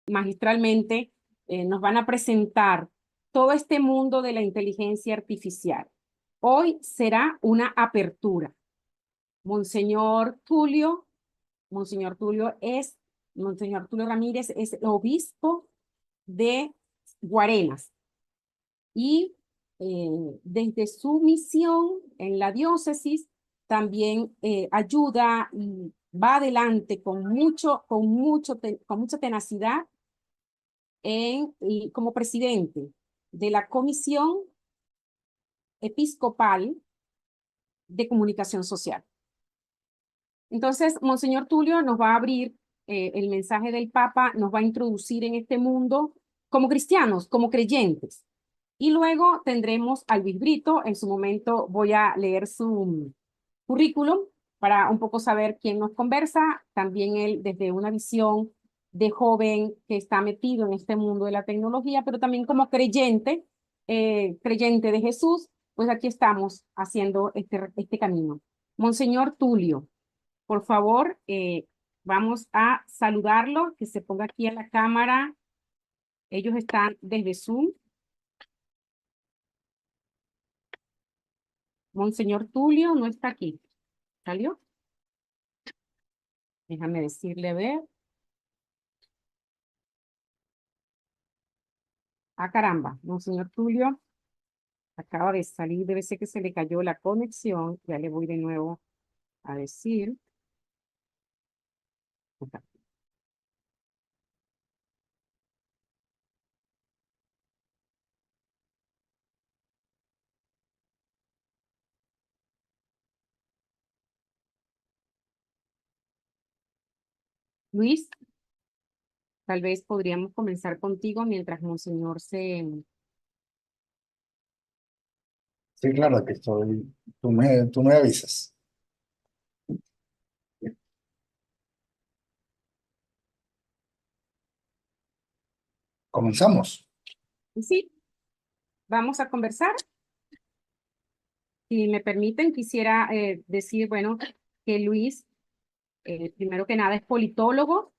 magistralmente nos van a presentar todo este mundo de la inteligencia artificial. Hoy será una apertura. Monseñor Tulio, Monseñor Tulio Monseñor Tulio Ramírez es el obispo de Guarenas y desde su misión en la diócesis también ayuda y va adelante con mucha tenacidad como presidente de la Comisión Episcopal de Comunicación Social. Entonces, Monseñor Tulio nos va a abrir el mensaje del Papa, nos va a introducir en este mundo como cristianos, como creyentes. Y luego tendremos a Luis Brito. En su momento voy a leer su currículum para un poco saber quién nos conversa. También él desde una visión de joven que está metido en este mundo de la tecnología, pero también como creyente, creyente de Jesús, pues aquí estamos haciendo este camino. Monseñor Tulio, por favor, vamos a saludarlo, que se ponga aquí a la cámara. Ellos están desde Zoom. Monseñor Tulio no está aquí. ¿Salió? Déjame decirle, a ver. Ah, caramba, Monseñor Tulio acaba de salir, debe ser que se le cayó la conexión. Ya le voy de nuevo a decir. Acá. Luis, tal vez podríamos comenzar contigo mientras Monseñor se... Sí, claro, que estoy. Tú me avisas. Comenzamos. Sí, vamos a conversar. Si me permiten, quisiera decir, bueno, que Luis, primero que nada, es politólogo.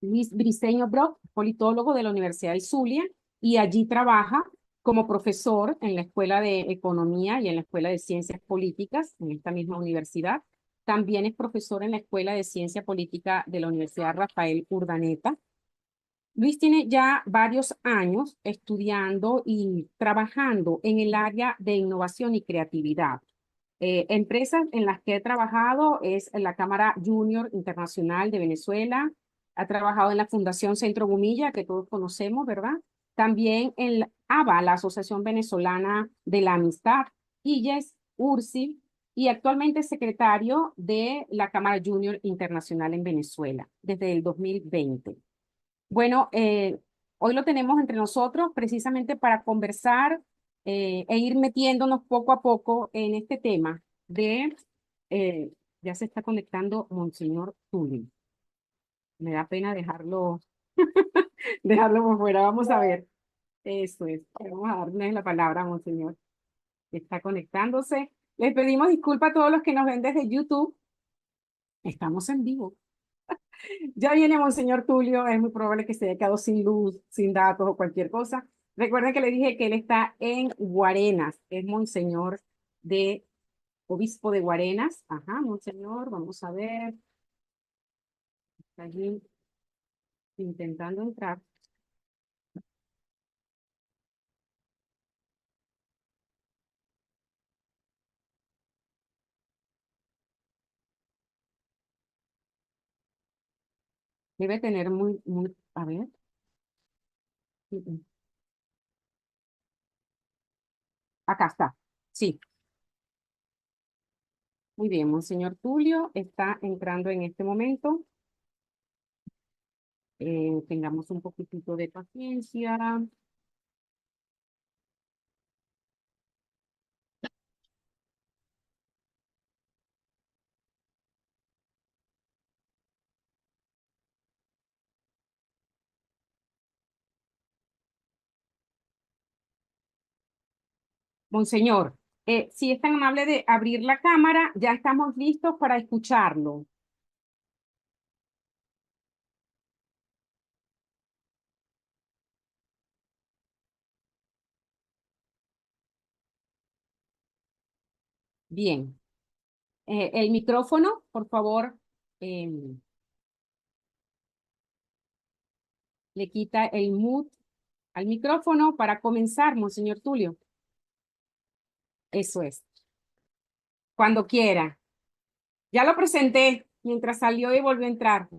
Luis Briceño Brock, politólogo de la Universidad de Zulia, y allí trabaja como profesor en la Escuela de Economía y en la Escuela de Ciencias Políticas, en esta misma universidad. También es profesor en la Escuela de Ciencia Política de la Universidad Rafael Urdaneta. Luis tiene ya varios años estudiando y trabajando en el área de innovación y creatividad. Empresas en las que he trabajado es en la Cámara Junior Internacional de Venezuela, ha trabajado en la Fundación Centro Gumilla, que todos conocemos, ¿verdad? También en la ABA, la Asociación Venezolana de la Amistad, IES, URSI, y actualmente es secretario de la Cámara Junior Internacional en Venezuela desde el 2020. Bueno, hoy lo tenemos entre nosotros precisamente para conversar e ir metiéndonos poco a poco en este tema de, eh, ya se está conectando Monseñor Tulio. Me da pena dejarlo, dejarlo por fuera. Vamos a ver. Eso es. Vamos a darle la palabra a Monseñor, que está conectándose. Les pedimos disculpas a todos los que nos ven desde YouTube. Estamos en vivo. Ya viene Monseñor Tulio, es muy probable que se haya quedado sin luz, sin datos o cualquier cosa. Recuerden que le dije que él está en Guarenas, es Monseñor de Obispo de Guarenas. Ajá, Monseñor, vamos a ver. Está allí intentando entrar. Debe tener a ver. Acá está. Sí, muy bien, Monseñor Tulio está entrando en este momento. Tengamos un poquitito de paciencia. Monseñor, si es tan amable de abrir la cámara, ya estamos listos para escucharlo. Bien. El micrófono, por favor, le quita el mute al micrófono para comenzar, Monseñor Tulio. Eso es. Cuando quiera. Ya lo presenté mientras salió y volvió a entrar.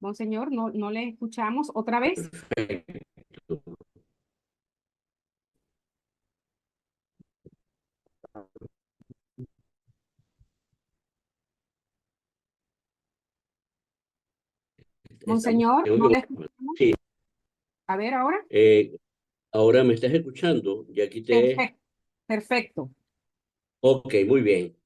Monseñor, no le escuchamos otra vez. Estamos, Monseñor, tengo no que... le escuchamos. Sí, A ver ahora. ahora me estás escuchando. Ya quité. Perfecto, perfecto. Ok, muy bien.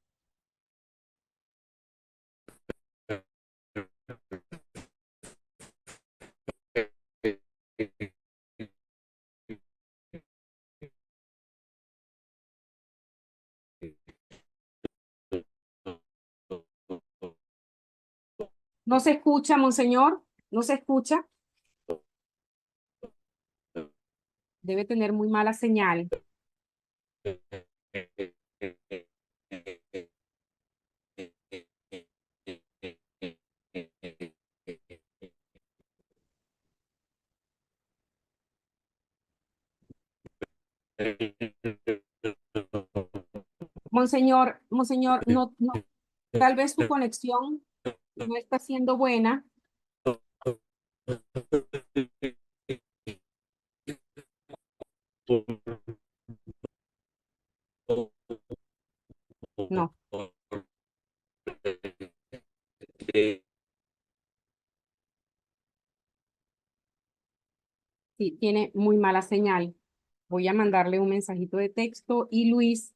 No se escucha, Monseñor, no se escucha. Debe tener muy mala señal. Monseñor, tal vez su conexión no está siendo buena. No, sí, tiene muy mala señal. Voy a mandarle un mensajito de texto y Luis,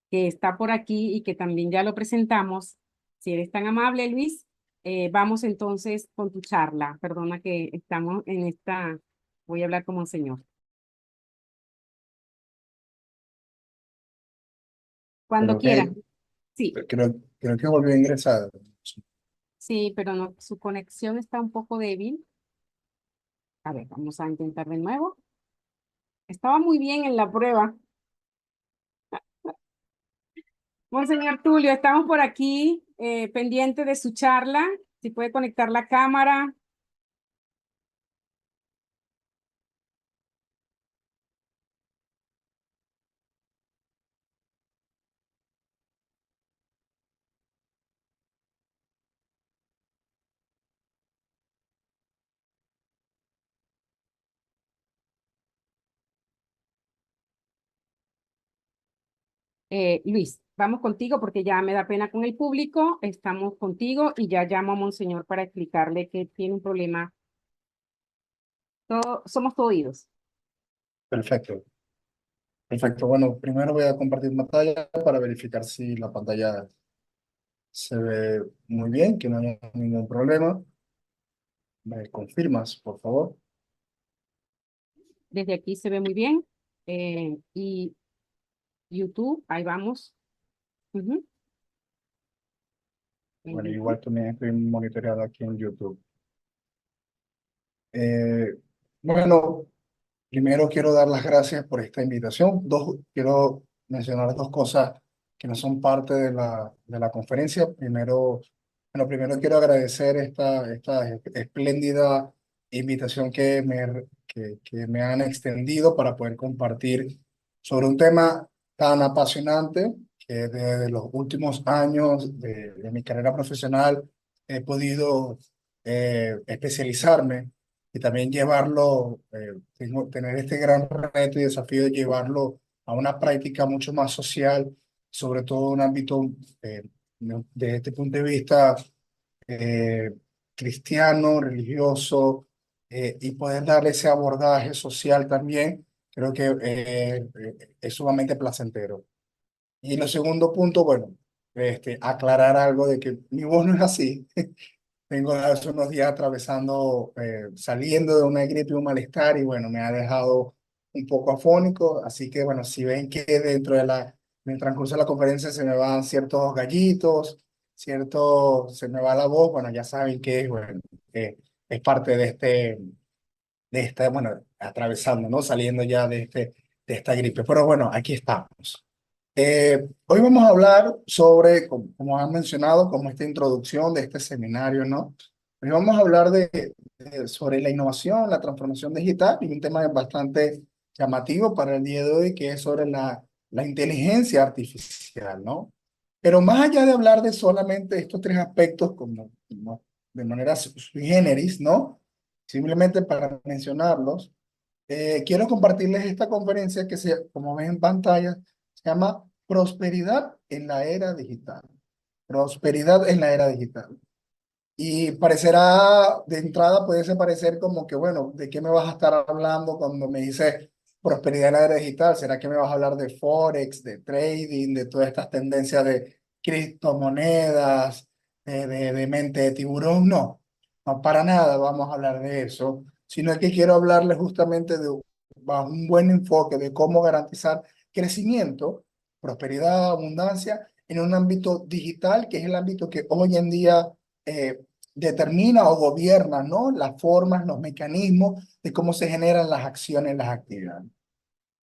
que está por aquí y que también ya lo presentamos, si eres tan amable, Luis, vamos entonces con tu charla. Perdona que estamos en esta, voy a hablar como señor. Cuando Creo quieras. que, Sí, creo que volvió a ingresar. sí, pero no, su conexión está un poco débil. A ver, vamos a intentar de nuevo. Estaba muy bien en la prueba. Monseñor Tulio, estamos por aquí pendiente de su charla. Si puede conectar la cámara. Luis, vamos contigo porque ya me da pena con el público. Estamos contigo y ya llamo a Monseñor para explicarle que tiene un problema. Somos todo oídos. Perfecto. Perfecto. Bueno, primero voy a compartir pantalla para verificar si la pantalla se ve muy bien, que no haya ningún problema. ¿Me confirmas, por favor? Desde aquí se ve muy bien. Y YouTube, ahí vamos. Ujú. En Bueno, YouTube. igual también estoy monitoreado aquí en YouTube. Eh, bueno, primero quiero dar las gracias por esta invitación. Quiero mencionar dos cosas que no son parte de la conferencia. Primero quiero agradecer esta espléndida invitación que me han extendido para poder compartir sobre un tema tan apasionante que desde los últimos años de mi carrera profesional he podido especializarme y también tener este gran reto y desafío de llevarlo a una práctica mucho más social, sobre todo en un ámbito, de este punto de vista, eh, cristiano, religioso, y poder darle ese abordaje social también, creo que es sumamente placentero. Y lo segundo punto, bueno, aclarar algo de que mi voz no es así. Tengo hace unos días atravesando, saliendo de una gripe y un malestar y bueno, me ha dejado un poco afónico, así que bueno, si ven que dentro de en el transcurso de la conferencia se me van ciertos gallitos, se me va la voz, bueno, ya saben que bueno, es parte bueno, atravesando, ¿no? Saliendo ya de esta gripe. Pero bueno, aquí estamos. Hoy vamos a hablar sobre, como han mencionado, como esta introducción de este seminario, ¿no? Hoy vamos a hablar sobre la innovación, la transformación digital y un tema bastante llamativo para el día de hoy, que es sobre la inteligencia artificial, ¿no? Pero más allá de hablar de solamente estos tres aspectos, como de manera sui generis, ¿no? Simplemente para mencionarlos, quiero compartirles esta conferencia que, como ven en pantalla, se llama Prosperidad en la Era Digital. Prosperidad en la Era Digital. Y parecerá, de entrada, pudiese parecer como que, bueno, ¿de qué me vas a estar hablando cuando me dices prosperidad en la era digital? ¿Será que me vas a hablar de Forex, de trading, de todas estas tendencias de criptomonedas, de mente de tiburón? No, no, para nada vamos a hablar de eso, sino que quiero hablarles justamente bajo un buen enfoque de cómo garantizar crecimiento, prosperidad, abundancia en un ámbito digital, que es el ámbito que hoy en día eh, determina o gobierna, ¿no? Las formas, los mecanismos de cómo se generan las acciones, las actividades.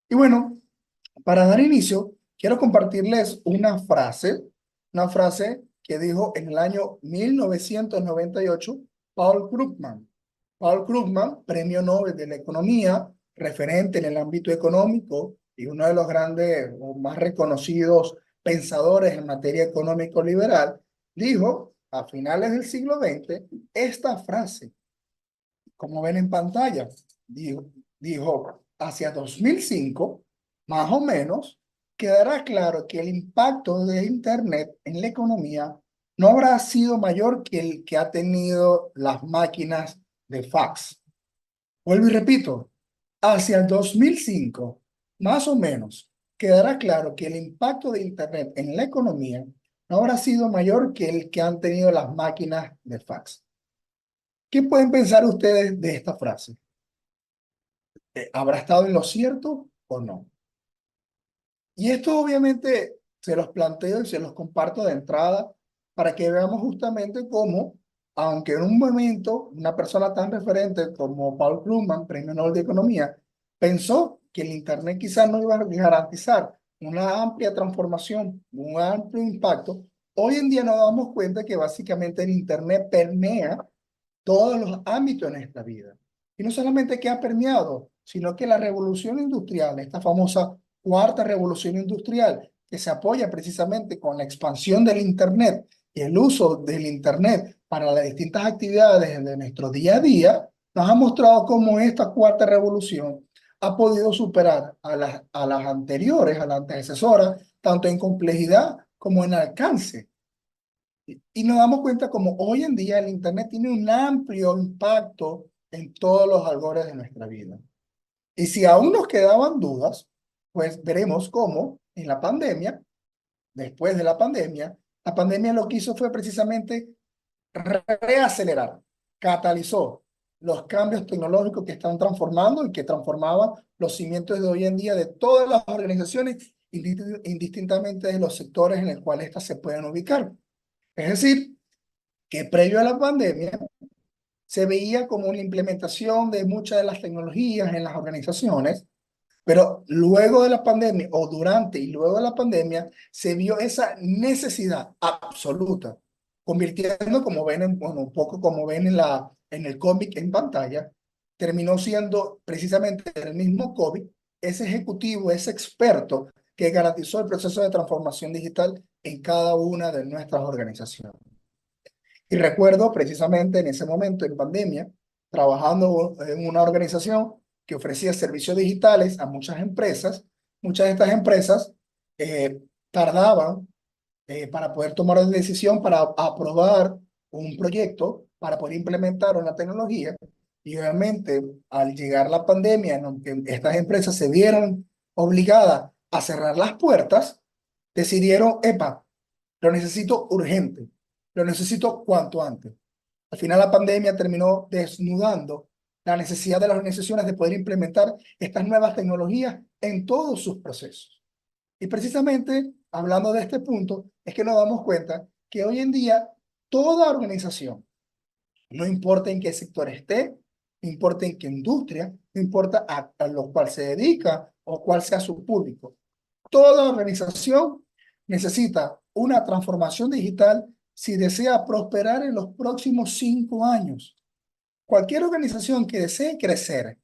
Y bueno, para dar inicio, quiero compartirles una frase que dijo en el año 1998 Paul Krugman. Paul Krugman, premio Nobel de la Economía, referente en el ámbito económico y uno de los grandes o más reconocidos pensadores en materia económico-liberal, dijo a finales del siglo XX esta frase, como ven en pantalla, dijo hacia 2005, más o menos, quedará claro que el impacto de Internet en la economía no habrá sido mayor que el que ha tenido las máquinas de fax. Vuelvo y repito, hacia el 2005, más o menos, quedará claro que el impacto de Internet en la economía no habrá sido mayor que el que han tenido las máquinas de fax. ¿Qué pueden pensar ustedes de esta frase? ¿Habrá estado en lo cierto o no? Y esto obviamente se los planteo y se los comparto de entrada para que veamos justamente cómo, aunque en un momento una persona tan referente como Paul Krugman, Premio Nobel de Economía, pensó que el Internet quizás no iba a garantizar una amplia transformación, un amplio impacto, hoy en día nos damos cuenta que básicamente el Internet permea todos los ámbitos de nuestra vida. Y no solamente que ha permeado, sino que la revolución industrial, esta famosa cuarta revolución industrial, que se apoya precisamente con la expansión del Internet y el uso del Internet para las distintas actividades de nuestro día a día, nos ha mostrado cómo esta cuarta revolución ha podido superar a las anteriores, a las antecesoras, tanto en complejidad como en alcance. Y nos damos cuenta como hoy en día el Internet tiene un amplio impacto en todos los albores de nuestra vida. Y si aún nos quedaban dudas, pues veremos cómo en la pandemia, después de la pandemia lo que hizo fue precisamente reacelerar, catalizó los cambios tecnológicos que están transformando y que transformaban los cimientos de hoy en día de todas las organizaciones, indistintamente de los sectores en los cuales éstas se pueden ubicar. Es decir, que previo a la pandemia se veía como una implementación de muchas de las tecnologías en las organizaciones, pero luego de la pandemia o durante y luego de la pandemia se vio esa necesidad absoluta, convirtiendo, como ven, bueno, un poco como ven en el cómic en pantalla, terminó siendo precisamente el mismo COVID, ese ejecutivo, ese experto que garantizó el proceso de transformación digital en cada una de nuestras organizaciones. Y recuerdo precisamente en ese momento, en pandemia, trabajando en una organización que ofrecía servicios digitales a muchas empresas. Muchas de estas empresas tardaban para poder tomar una decisión para aprobar un proyecto, para poder implementar una tecnología. Y obviamente, al llegar la pandemia, en donde estas empresas se vieron obligadas a cerrar las puertas, decidieron, epa, lo necesito urgente, lo necesito cuanto antes. Al final la pandemia terminó desnudando la necesidad de las organizaciones de poder implementar estas nuevas tecnologías en todos sus procesos. Y precisamente, hablando de este punto, es que nos damos cuenta que hoy en día toda organización, no importa en qué sector esté, no importa en qué industria, no importa a lo cual se dedica o cuál sea su público, toda organización necesita una transformación digital si desea prosperar en los próximos 5 años. Cualquier organización que desee crecer,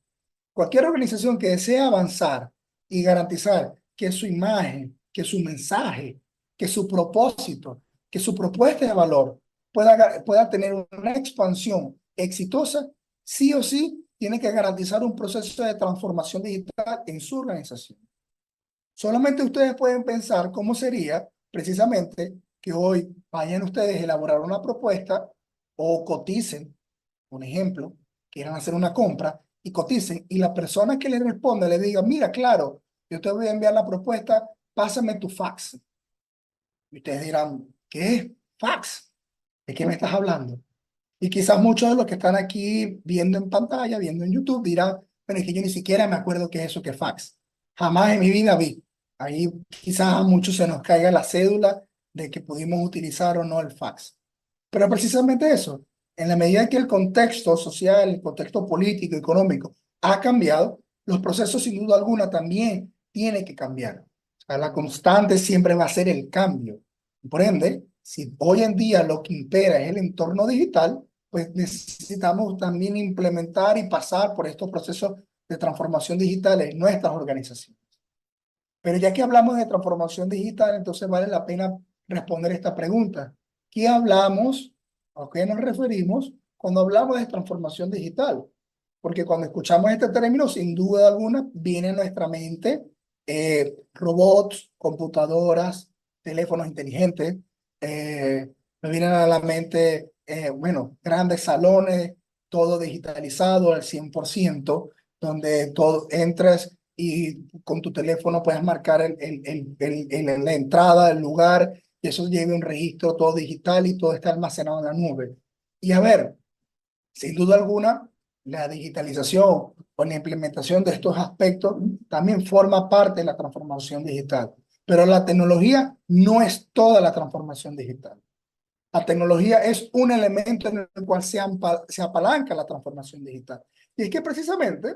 cualquier organización que desee avanzar y garantizar que su imagen, que su mensaje, que su propósito, que su propuesta de valor pueda tener una expansión exitosa, sí o sí tiene que garantizar un proceso de transformación digital en su organización. Solamente ustedes pueden pensar cómo sería precisamente que hoy vayan ustedes a elaborar una propuesta o coticen, un ejemplo, quieran hacer una compra y coticen y la persona que le responde le diga, mira, claro, yo te voy a enviar la propuesta, pásame tu fax. Y ustedes dirán, ¿qué? ¿Fax? ¿De qué me estás hablando? Y quizás muchos de los que están aquí viendo en pantalla, viendo en YouTube, dirán, bueno, es que yo ni siquiera me acuerdo qué es eso que es fax. Jamás en mi vida vi. Ahí quizás a muchos se nos caiga la cédula de que pudimos utilizar o no el fax. Pero precisamente eso, en la medida que el contexto social, el contexto político, económico ha cambiado, los procesos sin duda alguna también tienen que cambiar. O sea, la constante siempre va a ser el cambio. Por ende, si hoy en día lo que impera es el entorno digital, pues necesitamos también implementar y pasar por estos procesos de transformación digital en nuestras organizaciones. Pero ya que hablamos de transformación digital, entonces vale la pena responder esta pregunta. ¿Qué hablamos o qué nos referimos cuando hablamos de transformación digital? Porque cuando escuchamos este término, sin duda alguna, viene a nuestra mente robots, computadoras, teléfonos inteligentes, me vienen a la mente, bueno, grandes salones, todo digitalizado al 100%, donde todo entras y con tu teléfono puedes marcar la entrada, el lugar, y eso lleva un registro todo digital y todo está almacenado en la nube. Y a ver, sin duda alguna, la digitalización o la implementación de estos aspectos también forma parte de la transformación digital. Pero la tecnología no es toda la transformación digital. La tecnología es un elemento en el cual se apalanca la transformación digital. Y es que precisamente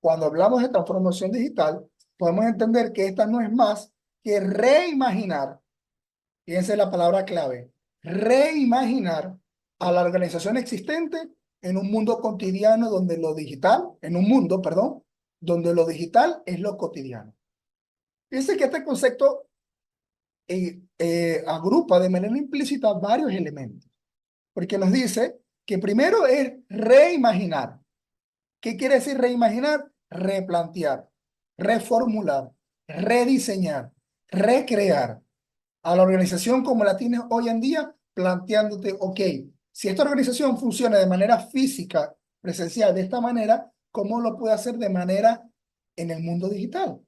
cuando hablamos de transformación digital, podemos entender que esta no es más que reimaginar, fíjense la palabra clave, reimaginar a la organización existente en un mundo cotidiano donde lo digital, en un mundo, perdón, donde lo digital es lo cotidiano. Fíjense que este concepto agrupa de manera implícita varios elementos, porque nos dice que primero es reimaginar. ¿Qué quiere decir reimaginar? Replantear, reformular, rediseñar, recrear a la organización como la tienes hoy en día, planteándote, ok, si esta organización funciona de manera física, presencial, de esta manera, ¿cómo lo puede hacer de manera en el mundo digital?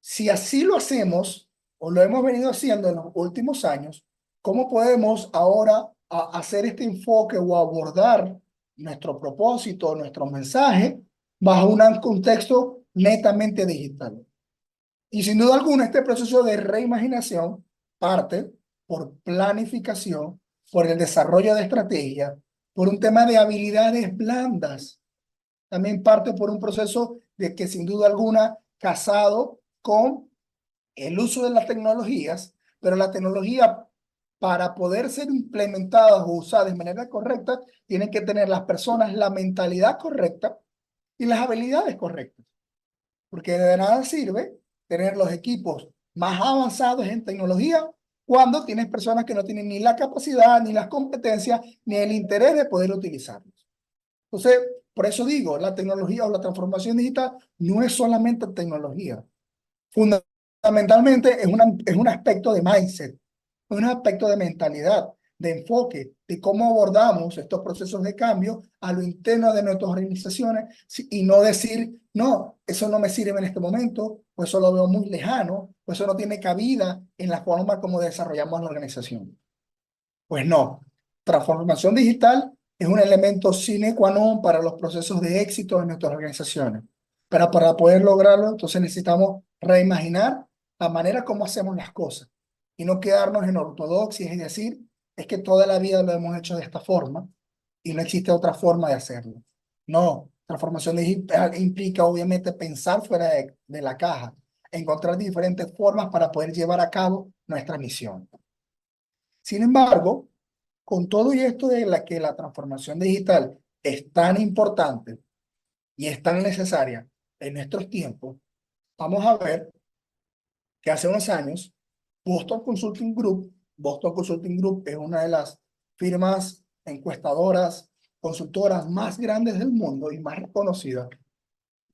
Si así lo hacemos, o lo hemos venido haciendo en los últimos años, ¿cómo podemos ahora hacer este enfoque o abordar nuestro propósito, nuestro mensaje, bajo un contexto netamente digital? Y sin duda alguna, este proceso de reimaginación parte por planificación, por el desarrollo de estrategias, por un tema de habilidades blandas. También parte por un proceso de que sin duda alguna casado con el uso de las tecnologías, pero la tecnología para poder ser implementada o usada de manera correcta, tienen que tener las personas la mentalidad correcta y las habilidades correctas. Porque de nada sirve tener los equipos más avanzados en tecnología cuando tienes personas que no tienen ni la capacidad, ni las competencias, ni el interés de poder utilizarlos. Entonces, por eso digo, la tecnología o la transformación digital no es solamente tecnología. Fundamentalmente es un aspecto de mindset, un aspecto de mentalidad, de enfoque, de cómo abordamos estos procesos de cambio a lo interno de nuestras organizaciones y no decir, no, eso no me sirve en este momento, o eso lo veo muy lejano, o eso no tiene cabida en la forma como desarrollamos la organización. Pues no, transformación digital es un elemento sine qua non para los procesos de éxito en nuestras organizaciones. Pero para poder lograrlo, entonces necesitamos reimaginar la manera como hacemos las cosas y no quedarnos en ortodoxias y decir, es que toda la vida lo hemos hecho de esta forma y no existe otra forma de hacerlo. No, transformación digital implica obviamente pensar fuera de la caja, encontrar diferentes formas para poder llevar a cabo nuestra misión. Sin embargo, con todo y esto de que la transformación digital es tan importante y es tan necesaria en nuestros tiempos, vamos a ver que hace unos años Boston Consulting Group es una de las firmas encuestadoras, consultoras más grandes del mundo y más reconocidas,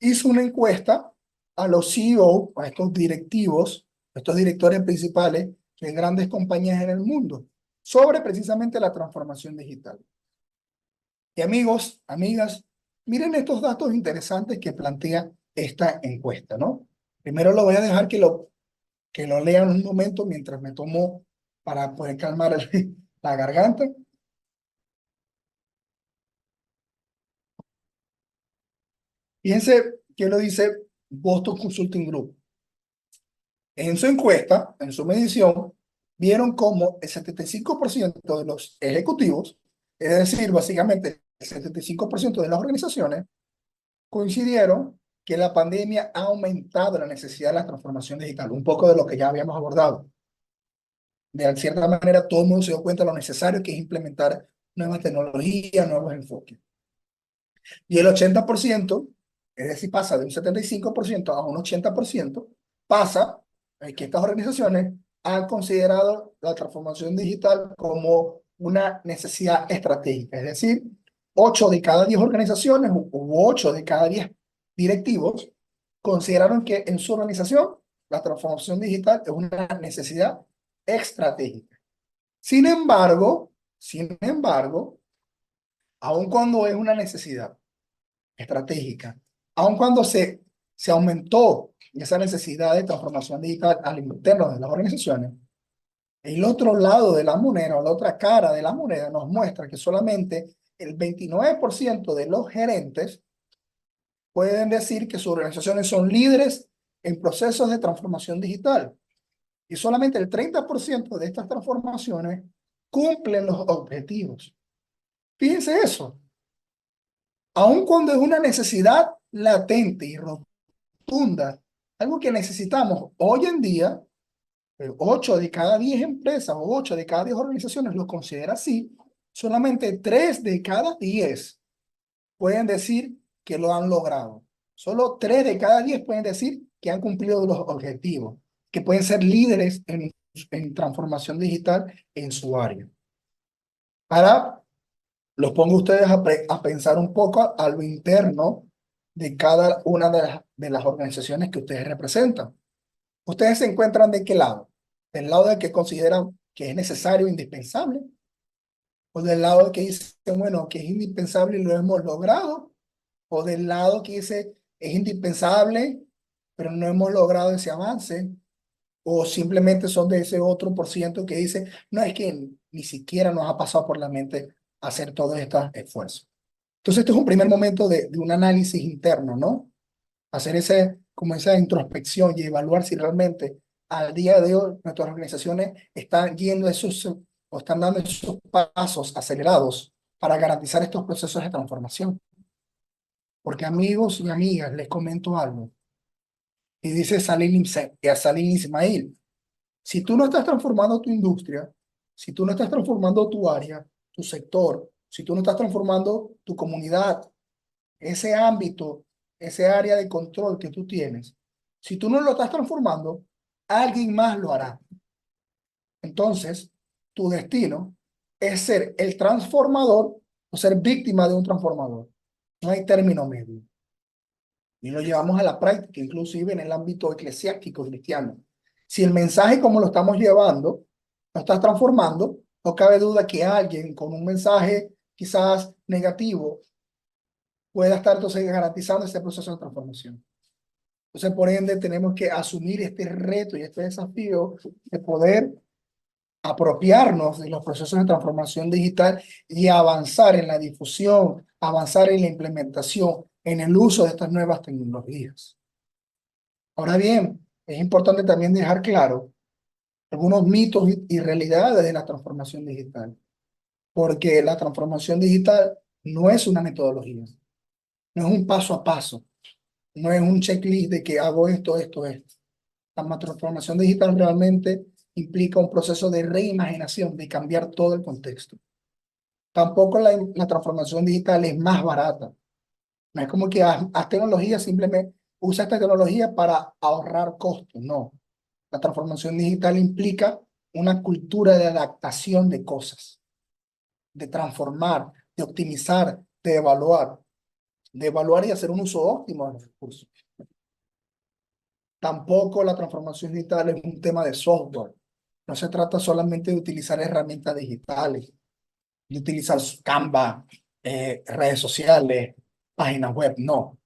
hizo una encuesta a los CEO, a estos directivos, a estos directores principales de grandes compañías en el mundo, sobre precisamente la transformación digital. Y amigos, amigas, miren estos datos interesantes que plantea esta encuesta, ¿no? Primero lo voy a dejar que lo lean un momento mientras me tomo para poder calmar la garganta. Fíjense qué lo dice Boston Consulting Group. En su encuesta, en su medición, vieron como el 75% de los ejecutivos, es decir, básicamente el 75% de las organizaciones, coincidieron que la pandemia ha aumentado la necesidad de la transformación digital, un poco de lo que ya habíamos abordado. De cierta manera, todo el mundo se dio cuenta de lo necesario que es implementar nuevas tecnologías, nuevos enfoques. Y el 80%, es decir, pasa de un 75% a un 80%, pasa que estas organizaciones han considerado la transformación digital como una necesidad estratégica. Es decir, 8 de cada 10 organizaciones u 8 de cada 10 directivos consideraron que en su organización la transformación digital es una necesidad estratégica. Sin embargo, aun cuando es una necesidad estratégica, aun cuando se aumentó esa necesidad de transformación digital al interno de las organizaciones, el otro lado de la moneda, o la otra cara de la moneda, nos muestra que solamente el 29% de los gerentes pueden decir que sus organizaciones son líderes en procesos de transformación digital. Y solamente el 30% de estas transformaciones cumplen los objetivos. Fíjense eso. Aun cuando es una necesidad latente y rotunda, algo que necesitamos hoy en día, 8 de cada 10 empresas o 8 de cada 10 organizaciones lo considera así, solamente 3 de cada 10 pueden decir que lo han logrado. Solo 3 de cada 10 pueden decir que han cumplido los objetivos, que pueden ser líderes en transformación digital en su área. Ahora, los pongo a ustedes a pensar un poco a lo interno de cada una de las organizaciones que ustedes representan. ¿Ustedes se encuentran de qué lado? ¿Del lado de que consideran que es necesario, indispensable? ¿O del lado que dice, bueno, que es indispensable y lo hemos logrado? ¿O del lado que dice, es indispensable, pero no hemos logrado ese avance? ¿O simplemente son de ese otro por ciento que dice, no, es que ni siquiera nos ha pasado por la mente hacer todos estos esfuerzos? Entonces, este es un primer momento de un análisis interno, ¿no? Hacer como esa introspección y evaluar si realmente al día de hoy nuestras organizaciones están yendo o están dando esos pasos acelerados para garantizar estos procesos de transformación. Porque amigos y amigas, les comento algo. Y dice Salim Ismail, si tú no estás transformando tu industria, si tú no estás transformando tu área, tu sector, si tú no estás transformando tu comunidad, ese ámbito, ese área de control que tú tienes, si tú no lo estás transformando, alguien más lo hará. Entonces, tu destino es ser el transformador o ser víctima de un transformador. No hay término medio. Y lo llevamos a la práctica, inclusive en el ámbito eclesiástico cristiano. Si el mensaje como lo estamos llevando lo estás transformando, no cabe duda que alguien con un mensaje quizás negativo pueda estar entonces garantizando este proceso de transformación. Entonces, por ende, tenemos que asumir este reto y este desafío de poder apropiarnos de los procesos de transformación digital y avanzar en la difusión, avanzar en la implementación, en el uso de estas nuevas tecnologías. Ahora bien, es importante también dejar claro algunos mitos y realidades de la transformación digital, porque la transformación digital no es una metodología, no es un paso a paso, no es un checklist de que hago esto, esto, esto. La transformación digital realmente implica un proceso de reimaginación, de cambiar todo el contexto. Tampoco la transformación digital es más barata. No es como que haz tecnología, simplemente usa esta tecnología para ahorrar costos. No. La transformación digital implica una cultura de adaptación de cosas, de transformar, de optimizar, de evaluar y hacer un uso óptimo de los recursos. Tampoco la transformación digital es un tema de software. No se trata solamente de utilizar herramientas digitales, de utilizar Canva, redes sociales, páginas web. No.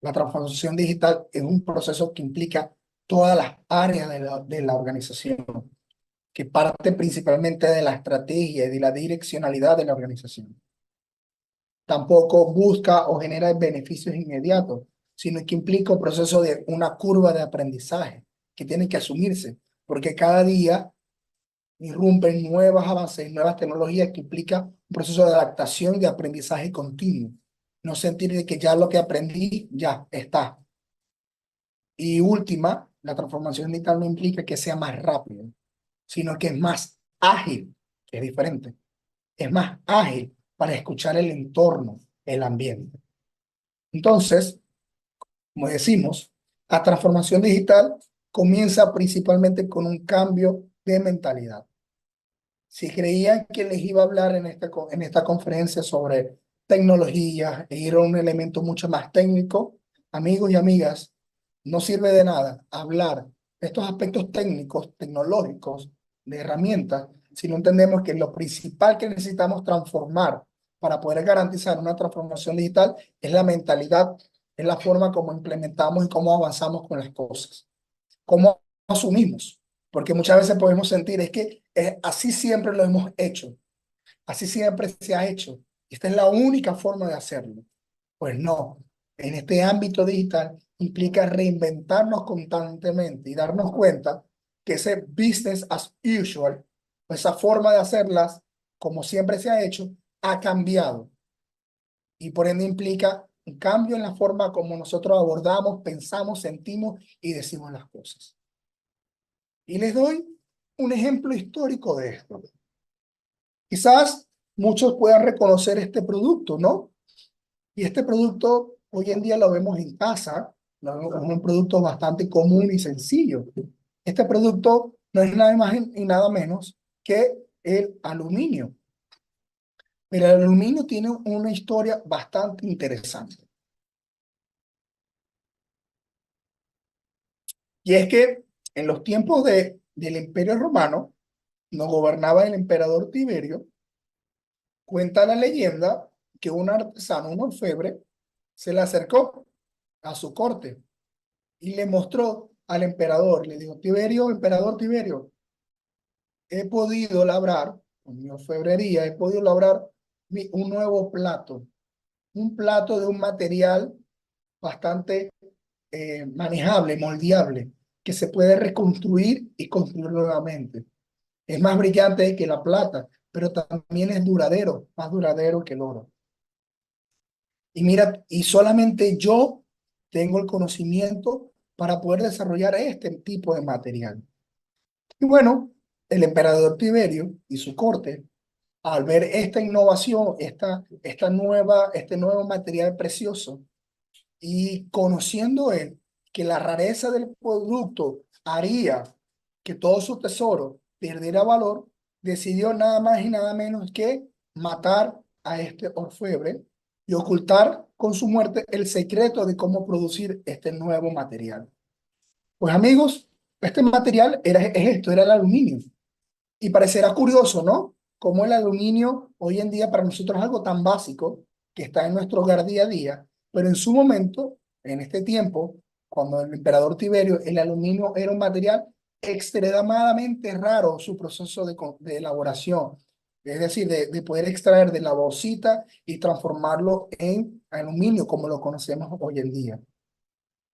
La transformación digital es un proceso que implica todas las áreas de la organización, que parte principalmente de la estrategia y de la direccionalidad de la organización. Tampoco busca o genera beneficios inmediatos, sino que implica un proceso de una curva de aprendizaje que tiene que asumirse, porque cada día irrumpen nuevos avances, nuevas tecnologías que implica un proceso de adaptación y de aprendizaje continuo. No sentir de que ya lo que aprendí ya está. Y última, la transformación digital no implica que sea más rápido, sino que es más ágil, que es diferente. Es más ágil para escuchar el entorno, el ambiente. Entonces, como decimos, la transformación digital comienza principalmente con un cambio de mentalidad. Si creían que les iba a hablar en esta conferencia sobre tecnología e ir a un elemento mucho más técnico, amigos y amigas, no sirve de nada hablar de estos aspectos técnicos, tecnológicos, de herramientas, si no entendemos que lo principal que necesitamos transformar para poder garantizar una transformación digital es la mentalidad, es la forma como implementamos y cómo avanzamos con las cosas, cómo asumimos, porque muchas veces podemos sentir es que así siempre lo hemos hecho, así siempre se ha hecho, esta es la única forma de hacerlo. Pues no, en este ámbito digital implica reinventarnos constantemente y darnos cuenta que ese business as usual, esa forma de hacerlas como siempre se ha hecho, ha cambiado. Y por ende implica un cambio en la forma como nosotros abordamos, pensamos, sentimos y decimos las cosas. Y les doy un ejemplo histórico de esto. Quizás muchos puedan reconocer este producto, ¿no? Y este producto hoy en día lo vemos en casa, es un producto bastante común y sencillo. Este producto no es nada más y nada menos que el aluminio. Pero el aluminio tiene una historia bastante interesante. Y es que en los tiempos del Imperio Romano, nos gobernaba el emperador Tiberio. Cuenta la leyenda que un artesano, un orfebre, se le acercó a su corte y le mostró al emperador, le dijo: Tiberio, emperador Tiberio, he podido labrar, con mi orfebrería, he podido labrar un nuevo plato, un plato de un material bastante manejable, moldeable, que se puede reconstruir y construir nuevamente. Es más brillante que la plata, pero también es duradero, más duradero que el oro. Y mira, y solamente yo tengo el conocimiento para poder desarrollar este tipo de material. Y bueno, el emperador Tiberio y su corte, al ver esta innovación, este nuevo material precioso, y conociendo él que la rareza del producto haría que todo su tesoro perdiera valor, decidió nada más y nada menos que matar a este orfebre y ocultar con su muerte el secreto de cómo producir este nuevo material. Pues amigos, este material es esto, era el aluminio. Y parecerá curioso, ¿no? Cómo el aluminio hoy en día para nosotros es algo tan básico que está en nuestro hogar día a día, pero en su momento, en este tiempo, cuando el emperador Tiberio, el aluminio era un material extremadamente raro su proceso de elaboración, es decir, de poder extraer de la bauxita y transformarlo en aluminio como lo conocemos hoy en día.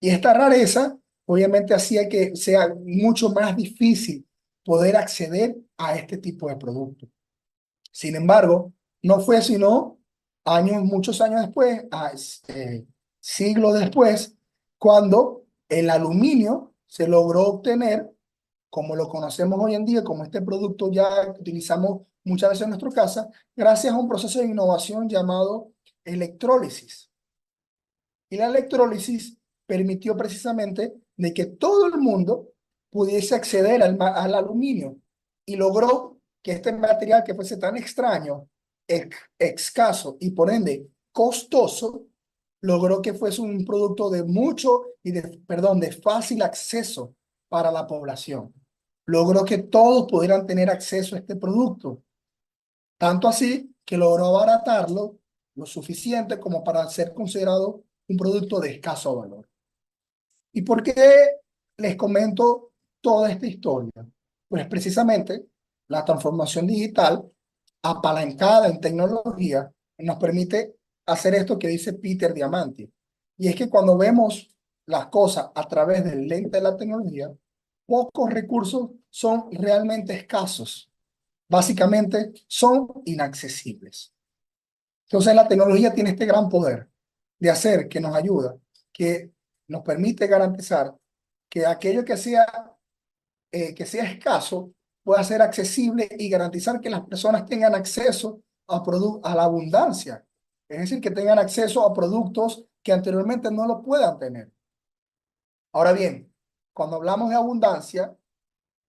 Y esta rareza, obviamente hacía que sea mucho más difícil poder acceder a este tipo de productos. Sin embargo, no fue sino muchos años después, siglos después, cuando el aluminio se logró obtener, como lo conocemos hoy en día, como este producto ya que utilizamos muchas veces en nuestra casa, gracias a un proceso de innovación llamado electrólisis. Y la electrólisis permitió precisamente de que todo el mundo pudiese acceder al aluminio y logró que este material que fuese tan extraño, escaso y por ende costoso, logró que fuese un producto de de fácil acceso para la población. Logró que todos pudieran tener acceso a este producto. Tanto así que logró abaratarlo lo suficiente como para ser considerado un producto de escaso valor. ¿Y por qué les comento toda esta historia? Pues precisamente la transformación digital apalancada en tecnología nos permite hacer esto que dice Peter Diamandis. Y es que cuando vemos las cosas a través del lente de la tecnología, pocos recursos son realmente escasos. Básicamente son inaccesibles. Entonces la tecnología tiene este gran poder de hacer que nos ayuda, que nos permite garantizar que aquello que sea escaso pueda ser accesible y garantizar que las personas tengan acceso a la abundancia. Es decir, que tengan acceso a productos que anteriormente no lo puedan tener. Ahora bien, cuando hablamos de abundancia,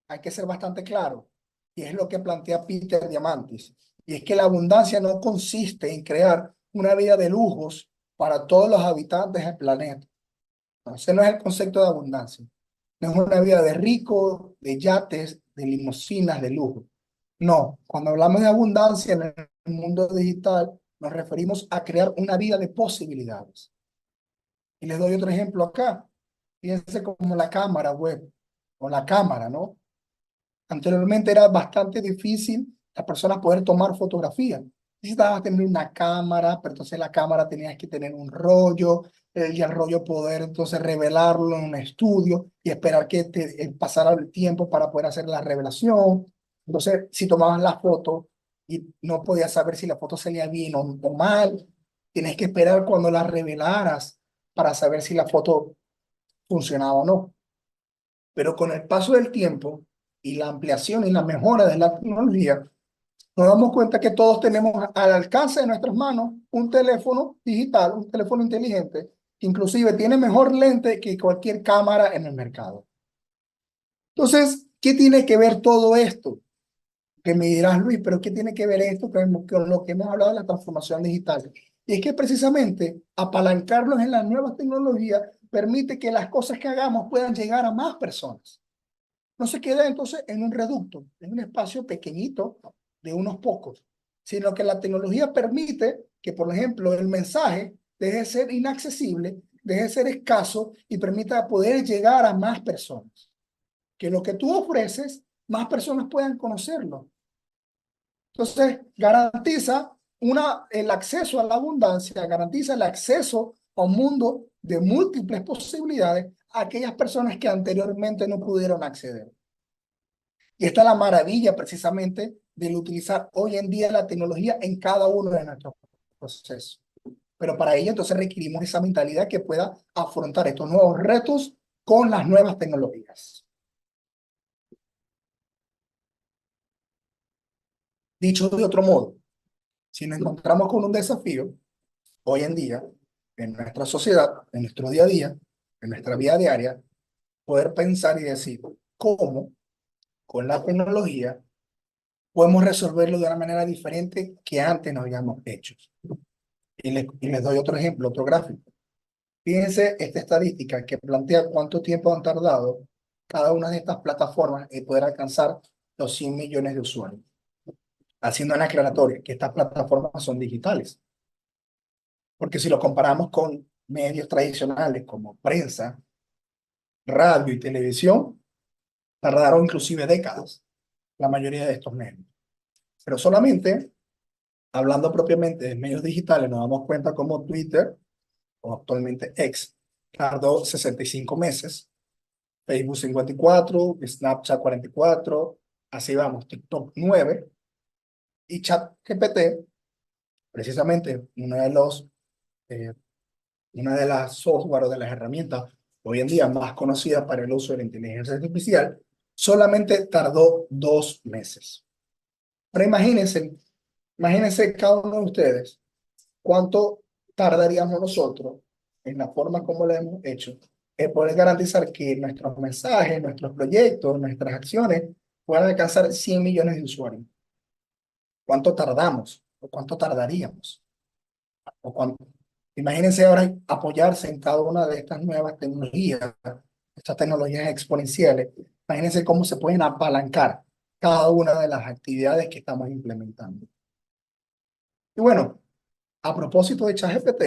hay que ser bastante claro, y es lo que plantea Peter Diamandis, y es que la abundancia no consiste en crear una vida de lujos para todos los habitantes del planeta. No, ese no es el concepto de abundancia. No es una vida de ricos, de yates, de limusinas, de lujo. No, cuando hablamos de abundancia en el mundo digital, nos referimos a crear una vida de posibilidades. Y les doy otro ejemplo acá. Fíjense como la cámara web o la cámara, ¿no? Anteriormente era bastante difícil las personas poder tomar fotografías. Necesitabas tener una cámara, pero entonces la cámara tenías que tener un rollo, y el rollo poder entonces revelarlo en un estudio y esperar que pasara el tiempo para poder hacer la revelación. Entonces, si tomabas la foto y no podías saber si la foto salía bien o mal, tienes que esperar cuando la revelaras para saber si la foto funcionaba o no. Pero con el paso del tiempo y la ampliación y la mejora de la tecnología, nos damos cuenta que todos tenemos al alcance de nuestras manos un teléfono digital, un teléfono inteligente, que inclusive tiene mejor lente que cualquier cámara en el mercado. Entonces, ¿qué tiene que ver todo esto? Que me dirás, Luis, pero ¿qué tiene que ver esto con lo que hemos hablado de la transformación digital? Y es que precisamente apalancarnos en las nuevas tecnologías permite que las cosas que hagamos puedan llegar a más personas. No se queda entonces en un reducto, en un espacio pequeñito de unos pocos, sino que la tecnología permite que, por ejemplo, el mensaje deje de ser inaccesible, deje de ser escaso y permita poder llegar a más personas. Que lo que tú ofreces, más personas puedan conocerlo. Entonces, garantiza el acceso a la abundancia, garantiza el acceso a un mundo de múltiples posibilidades a aquellas personas que anteriormente no pudieron acceder. Y esta es la maravilla precisamente de utilizar hoy en día la tecnología en cada uno de nuestros procesos. Pero para ello entonces requerimos esa mentalidad que pueda afrontar estos nuevos retos con las nuevas tecnologías. Dicho de otro modo, si nos encontramos con un desafío hoy en día en nuestra sociedad, en nuestro día a día, en nuestra vida diaria, poder pensar y decir cómo con la tecnología podemos resolverlo de una manera diferente que antes no habíamos hecho. Y les doy otro ejemplo, otro gráfico. Fíjense esta estadística que plantea cuánto tiempo han tardado cada una de estas plataformas en poder alcanzar los 100 millones de usuarios. Haciendo una aclaratoria que estas plataformas son digitales. Porque si lo comparamos con medios tradicionales como prensa, radio y televisión, tardaron inclusive décadas la mayoría de estos medios. Pero solamente, hablando propiamente de medios digitales, nos damos cuenta como Twitter, o actualmente X, tardó 65 meses, Facebook 54, Snapchat 44, así vamos, TikTok 9 y ChatGPT, precisamente eh, una de las software o de las herramientas hoy en día más conocidas para el uso de la inteligencia artificial, solamente tardó 2 meses. Pero imagínense cada uno de ustedes cuánto tardaríamos nosotros en la forma como lo hemos hecho en poder garantizar que nuestros mensajes, nuestros proyectos, nuestras acciones puedan alcanzar 100 millones de usuarios. ¿Cuánto tardamos? ¿O cuánto tardaríamos? ¿O cuánto? Imagínense ahora apoyarse en cada una de estas nuevas tecnologías, estas tecnologías exponenciales. Imagínense cómo se pueden apalancar cada una de las actividades que estamos implementando. Y bueno, a propósito de ChatGPT,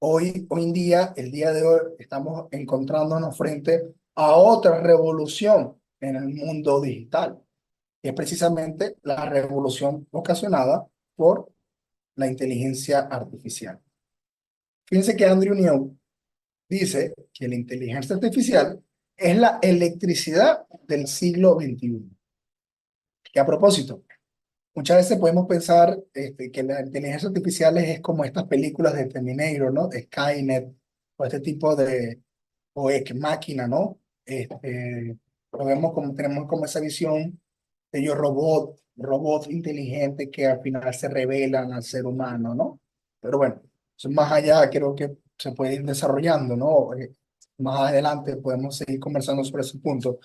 hoy en día, el día de hoy, estamos encontrándonos frente a otra revolución en el mundo digital, que es precisamente la revolución ocasionada por la inteligencia artificial. Fíjense que Andrew Ng dice que la inteligencia artificial es la electricidad del siglo XXI. Y a propósito, muchas veces podemos pensar que la inteligencia artificial es como estas películas de Terminator, ¿no? De Skynet, o este tipo de, o Ex Máquina, ¿no? Lo vemos como, tenemos como esa visión de ellos robots inteligentes que al final se revelan al ser humano, ¿no? Pero bueno, eso más allá creo que se puede ir desarrollando, ¿no? Más adelante podemos seguir conversando sobre ese punto.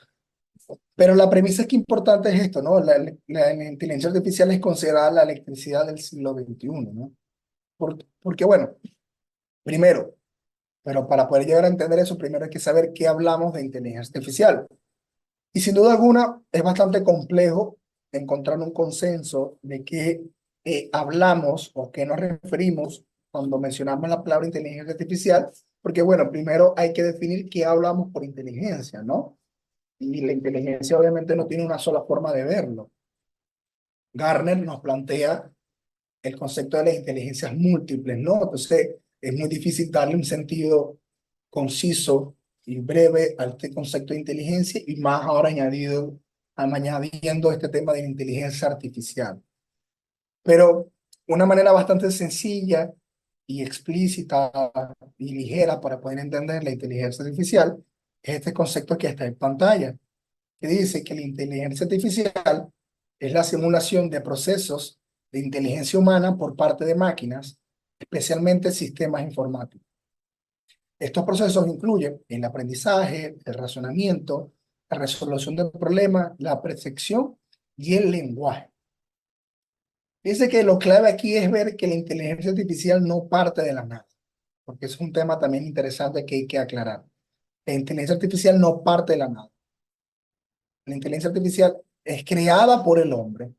Pero la premisa es que importante es esto, ¿no? La inteligencia artificial es considerada la electricidad del siglo XXI, ¿no? Porque, bueno, primero, pero para poder llegar a entender eso, primero hay que saber qué hablamos de inteligencia artificial. Y sin duda alguna, es bastante complejo encontrar un consenso de qué hablamos o qué nos referimos cuando mencionamos la palabra inteligencia artificial, porque, bueno, primero hay que definir qué hablamos por inteligencia, ¿no? Y la inteligencia obviamente no tiene una sola forma de verlo. Gartner nos plantea el concepto de las inteligencias múltiples, ¿no? Entonces, es muy difícil darle un sentido conciso y breve a este concepto de inteligencia y más ahora añadiendo este tema de la inteligencia artificial. Pero una manera bastante sencilla y explícita y ligera para poder entender la inteligencia artificial es este concepto que está en pantalla, que dice que la inteligencia artificial es la simulación de procesos de inteligencia humana por parte de máquinas, especialmente sistemas informáticos. Estos procesos incluyen el aprendizaje, el razonamiento, la resolución de problemas, la percepción y el lenguaje. Dice que lo clave aquí es ver que la inteligencia artificial no parte de la nada, porque es un tema también interesante que hay que aclarar. La inteligencia artificial no parte de la nada. La inteligencia artificial es creada por el hombre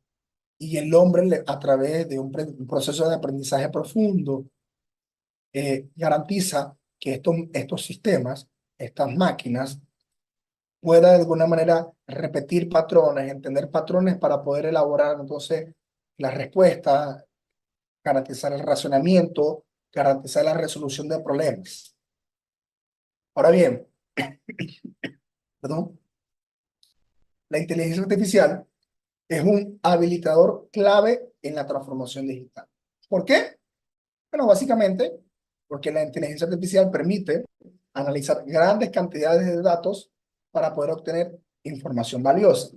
y el hombre a través de un proceso de aprendizaje profundo garantiza que estos sistemas, estas máquinas, puedan de alguna manera repetir patrones, entender patrones para poder elaborar entonces la respuesta, garantizar el razonamiento, garantizar la resolución de problemas. Ahora bien, perdón, la inteligencia artificial es un habilitador clave en la transformación digital. ¿Por qué? Bueno, básicamente porque la inteligencia artificial permite analizar grandes cantidades de datos para poder obtener información valiosa.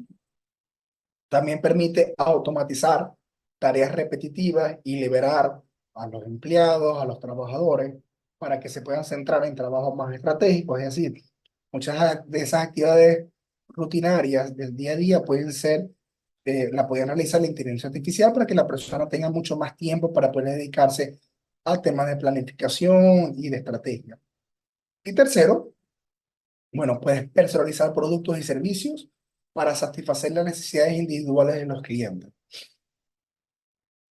También permite automatizar tareas repetitivas y liberar a los empleados, a los trabajadores, para que se puedan centrar en trabajos más estratégicos. Es decir, muchas de esas actividades rutinarias del día a día la pueden realizar la inteligencia artificial para que la persona tenga mucho más tiempo para poder dedicarse a temas de planificación y de estrategia. Y tercero, bueno, puedes personalizar productos y servicios para satisfacer las necesidades individuales de los clientes.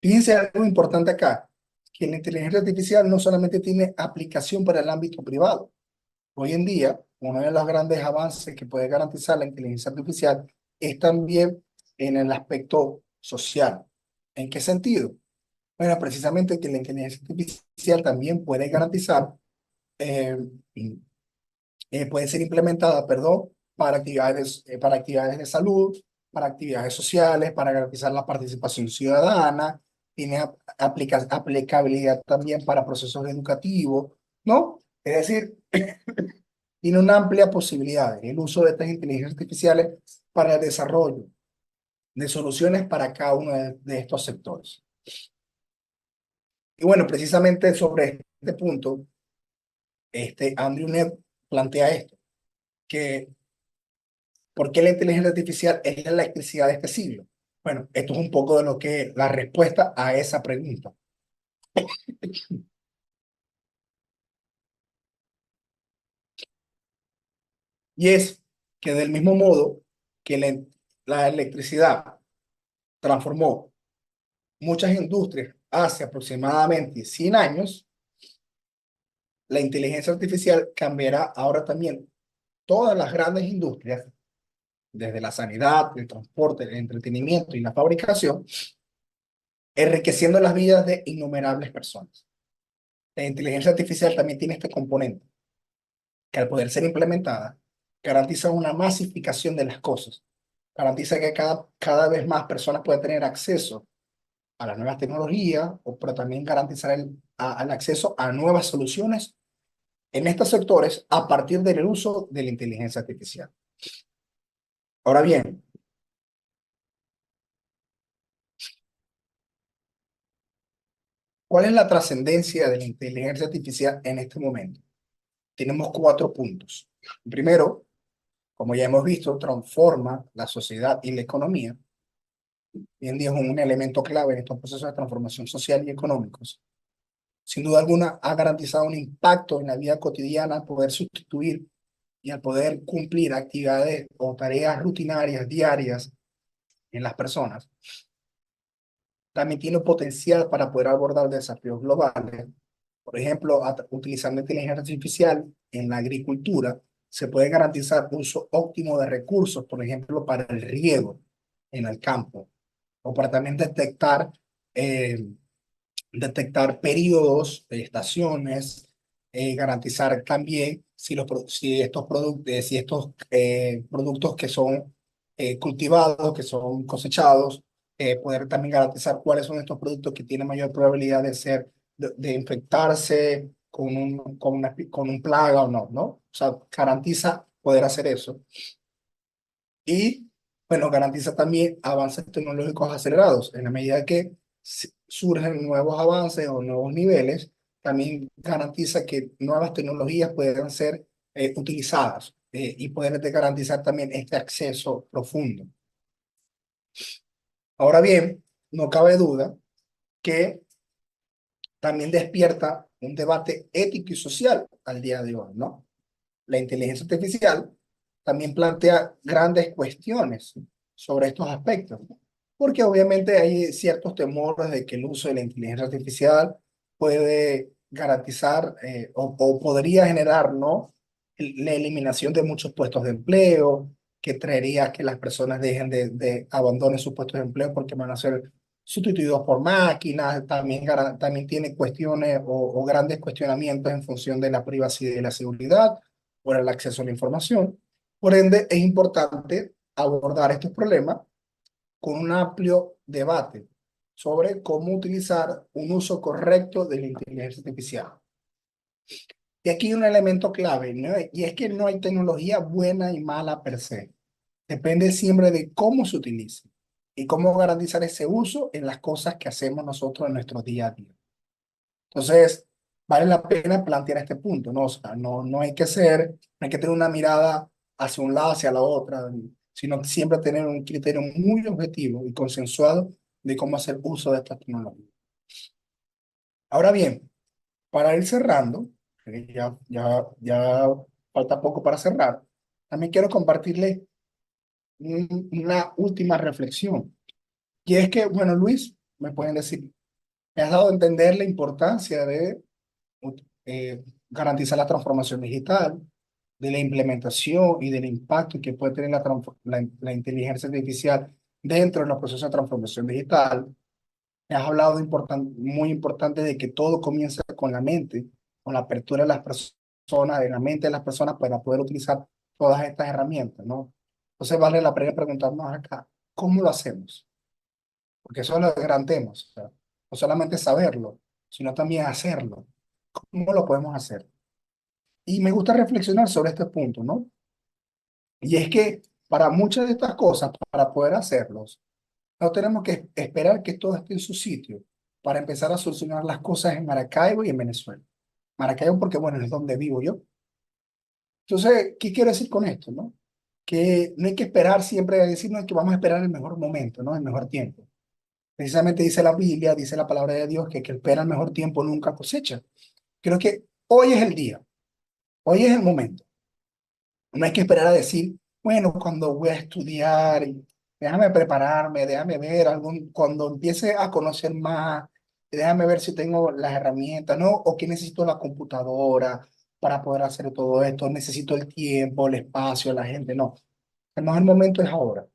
Fíjense algo importante acá, que la inteligencia artificial no solamente tiene aplicación para el ámbito privado. Hoy en día, uno de los grandes avances que puede garantizar la inteligencia artificial es también en el aspecto social. ¿En qué sentido? Bueno, precisamente que la inteligencia artificial también puede garantizar puede ser implementada, perdón, para actividades de salud, para actividades sociales, para garantizar la participación ciudadana, tiene aplicabilidad también para procesos educativos, ¿no? Es decir, tiene una amplia posibilidad el uso de estas inteligencias artificiales para el desarrollo de soluciones para cada uno de estos sectores. Y bueno, precisamente sobre este punto, Andrew Neb plantea esto, que ¿por qué la inteligencia artificial es la electricidad de este siglo? Bueno, esto es un poco de lo que la respuesta a esa pregunta. Y es que del mismo modo que la electricidad transformó muchas industrias hace aproximadamente 100 años, la inteligencia artificial cambiará ahora también todas las grandes industrias, desde la sanidad, el transporte, el entretenimiento y la fabricación, enriqueciendo las vidas de innumerables personas. La inteligencia artificial también tiene este componente, que al poder ser implementada, garantiza una masificación de las cosas, garantiza que cada vez más personas pueden tener acceso a las nuevas tecnologías, pero también garantizar el acceso a nuevas soluciones en estos sectores a partir del uso de la inteligencia artificial. Ahora bien, ¿cuál es la trascendencia de la inteligencia artificial en este momento? Tenemos 4 puntos. Primero, como ya hemos visto, transforma la sociedad y la economía. Hoy en día es un elemento clave en estos procesos de transformación social y económicos. Sin duda alguna, ha garantizado un impacto en la vida cotidiana al poder sustituir y al poder cumplir actividades o tareas rutinarias diarias en las personas. También tiene potencial para poder abordar desafíos globales. Por ejemplo, utilizando inteligencia artificial en la agricultura, se puede garantizar uso óptimo de recursos, por ejemplo, para el riego en el campo, o para también eh, detectar periodos, estaciones, garantizar también si estos productos que son cultivados, que son cosechados, poder también garantizar cuáles son estos productos que tienen mayor probabilidad de infectarse con un plaga o no, ¿no? O sea, garantiza poder hacer eso. Y, bueno, garantiza también avances tecnológicos acelerados. En la medida que surgen nuevos avances o nuevos niveles, también garantiza que nuevas tecnologías puedan ser utilizadas y poder garantizar también este acceso profundo. Ahora bien, no cabe duda que también despierta un debate ético y social al día de hoy, ¿no? La inteligencia artificial también plantea grandes cuestiones sobre estos aspectos, porque obviamente hay ciertos temores de que el uso de la inteligencia artificial puede garantizar o podría generar, ¿no? La eliminación de muchos puestos de empleo, que traería que las personas dejen de abandonen sus puestos de empleo porque van a ser sustituidos por máquinas. También tiene cuestiones o grandes cuestionamientos en función de la privacidad y la seguridad por el acceso a la información. Por ende, es importante abordar estos problemas con un amplio debate sobre cómo utilizar un uso correcto de la inteligencia artificial. Y aquí hay un elemento clave, ¿no? Y es que no hay tecnología buena y mala per se. Depende siempre de cómo se utilice y cómo garantizar ese uso en las cosas que hacemos nosotros en nuestro día a día. Entonces, vale la pena plantear este punto, ¿no? O sea, no hay que no hay que tener una mirada hacia un lado, hacia la otra, sino que siempre tener un criterio muy objetivo y consensuado de cómo hacer uso de esta tecnología. Ahora bien, para ir cerrando, ya falta poco para cerrar, también quiero compartirles una última reflexión. Y es que, bueno, Luis, me pueden decir, me has dado a entender la importancia de garantizar la transformación digital, de la implementación y del impacto que puede tener la inteligencia artificial dentro de los procesos de transformación digital. Me has hablado muy importante de que todo comienza con la mente, con la apertura de las personas personas, en la mente de las personas para poder utilizar todas estas herramientas, ¿no? Entonces vale la pena preguntarnos acá, ¿cómo lo hacemos? Porque eso es el gran tema, o sea, no solamente saberlo, sino también hacerlo. ¿Cómo lo podemos hacer? Y me gusta reflexionar sobre este punto, ¿no? Y es que para muchas de estas cosas, para poder hacerlos, no tenemos que esperar que todo esté en su sitio para empezar a solucionar las cosas en Maracaibo y en Venezuela. Maracaibo porque, bueno, es donde vivo yo. Entonces, ¿qué quiero decir con esto, no? Que no hay que esperar siempre a decirnos que vamos a esperar el mejor momento, ¿no? El mejor tiempo. Precisamente dice la Biblia, dice la palabra de Dios, que el que espera el mejor tiempo nunca cosecha. Creo que hoy es el día, hoy es el momento. No hay que esperar a decir, bueno, cuando voy a estudiar, déjame prepararme, déjame ver cuando empiece a conocer más, déjame ver si tengo las herramientas, ¿no? O que necesito la computadora para poder hacer todo esto, necesito el tiempo, el espacio, la gente, no. El mejor momento es ahora.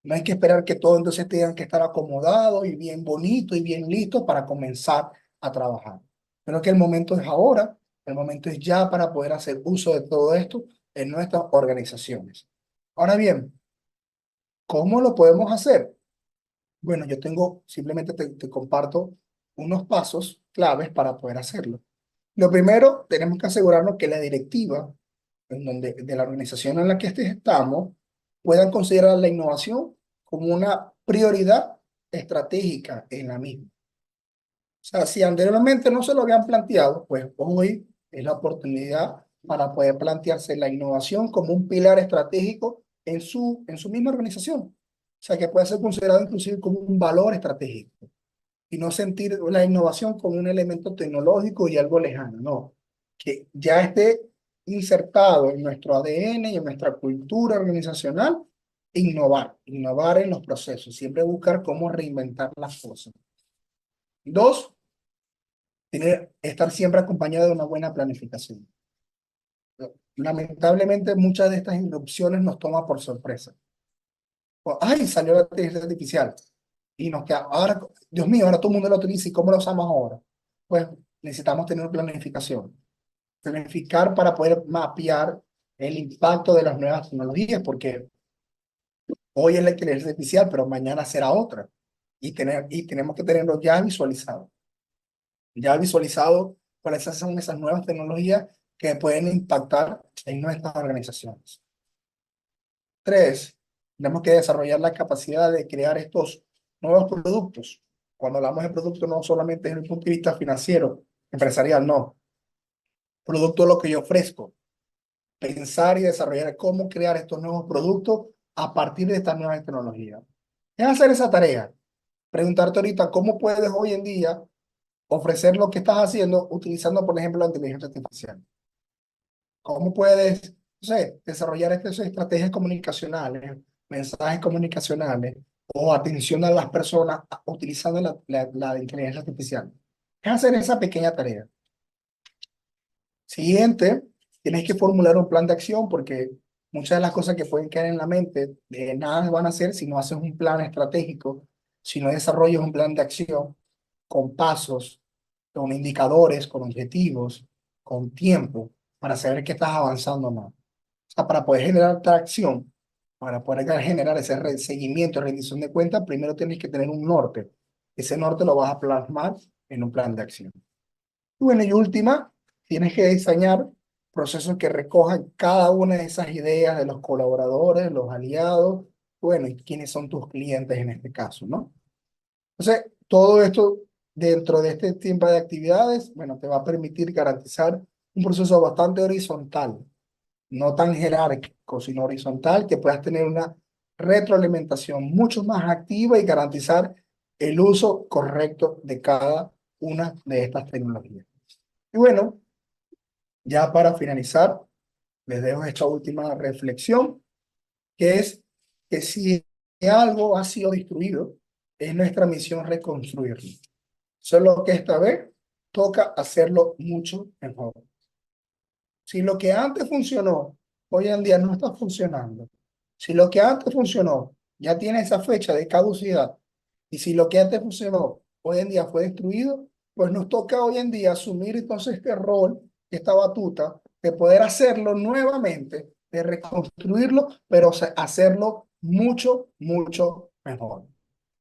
No hay que esperar que todo entonces tengan que estar acomodado y bien bonito y bien listo para comenzar a trabajar. Creo que el momento es ahora, el momento es ya para poder hacer uso de todo esto en nuestras organizaciones. Ahora bien, ¿cómo lo podemos hacer? Bueno, yo tengo, simplemente te comparto unos pasos claves para poder hacerlo. Lo primero, tenemos que asegurarnos que la directiva de la organización en la que estamos puedan considerar la innovación como una prioridad estratégica en la misma. O sea, si anteriormente no se lo habían planteado, pues hoy es la oportunidad para poder plantearse la innovación como un pilar estratégico en su misma organización. O sea, que puede ser considerado inclusive como un valor estratégico y no sentir la innovación como un elemento tecnológico y algo lejano, no, que ya esté insertado en nuestro ADN y en nuestra cultura organizacional, innovar en los procesos, siempre buscar cómo reinventar las cosas. Dos, estar siempre acompañado de una buena planificación. Lamentablemente muchas de estas interrupciones nos toman por sorpresa. Ay, salió la inteligencia artificial. Y nos queda, ahora, Dios mío, ahora todo el mundo lo utiliza y ¿cómo lo usamos ahora? Pues necesitamos tener planificación. Planificar para poder mapear el impacto de las nuevas tecnologías, porque hoy es la inteligencia artificial, pero mañana será otra. Y tenemos que tenerlo ya visualizado cuáles son esas nuevas tecnologías que pueden impactar en nuestras organizaciones. Tres, tenemos que desarrollar la capacidad de crear estos nuevos productos. Cuando hablamos de productos, no solamente desde el punto de vista financiero, empresarial, no. Producto es lo que yo ofrezco. Pensar y desarrollar cómo crear estos nuevos productos a partir de estas nuevas tecnologías. Es hacer esa tarea. Preguntarte ahorita cómo puedes hoy en día ofrecer lo que estás haciendo utilizando, por ejemplo, la inteligencia artificial. ¿Cómo puedes, no sé, desarrollar estas estrategias comunicacionales, mensajes comunicacionales o atención a las personas utilizando la inteligencia artificial? Es hacer esa pequeña tarea. Siguiente, tienes que formular un plan de acción porque muchas de las cosas que pueden quedar en la mente de nada van a hacer si no haces un plan estratégico, si no desarrollas un plan de acción con pasos, con indicadores, con objetivos, con tiempo, para saber que estás avanzando o no. O sea, para poder generar tracción, para poder generar ese seguimiento, rendición de cuentas, primero tienes que tener un norte. Ese norte lo vas a plasmar en un plan de acción. Y bueno, y última, tienes que diseñar procesos que recojan cada una de esas ideas de los colaboradores, los aliados, bueno, y quiénes son tus clientes en este caso, ¿no? Entonces, todo esto dentro de este tiempo de actividades, bueno, te va a permitir garantizar un proceso bastante horizontal, no tan jerárquico, sino horizontal, que puedas tener una retroalimentación mucho más activa y garantizar el uso correcto de cada una de estas tecnologías. Y bueno, ya para finalizar, les dejo esta última reflexión, que es que si algo ha sido destruido, es nuestra misión reconstruirlo. Solo que esta vez toca hacerlo mucho mejor. Si lo que antes funcionó, hoy en día no está funcionando. Si lo que antes funcionó ya tiene esa fecha de caducidad, y si lo que antes funcionó hoy en día fue destruido, pues nos toca hoy en día asumir entonces este rol, esta batuta de poder hacerlo nuevamente, de reconstruirlo, pero hacerlo mucho, mucho mejor.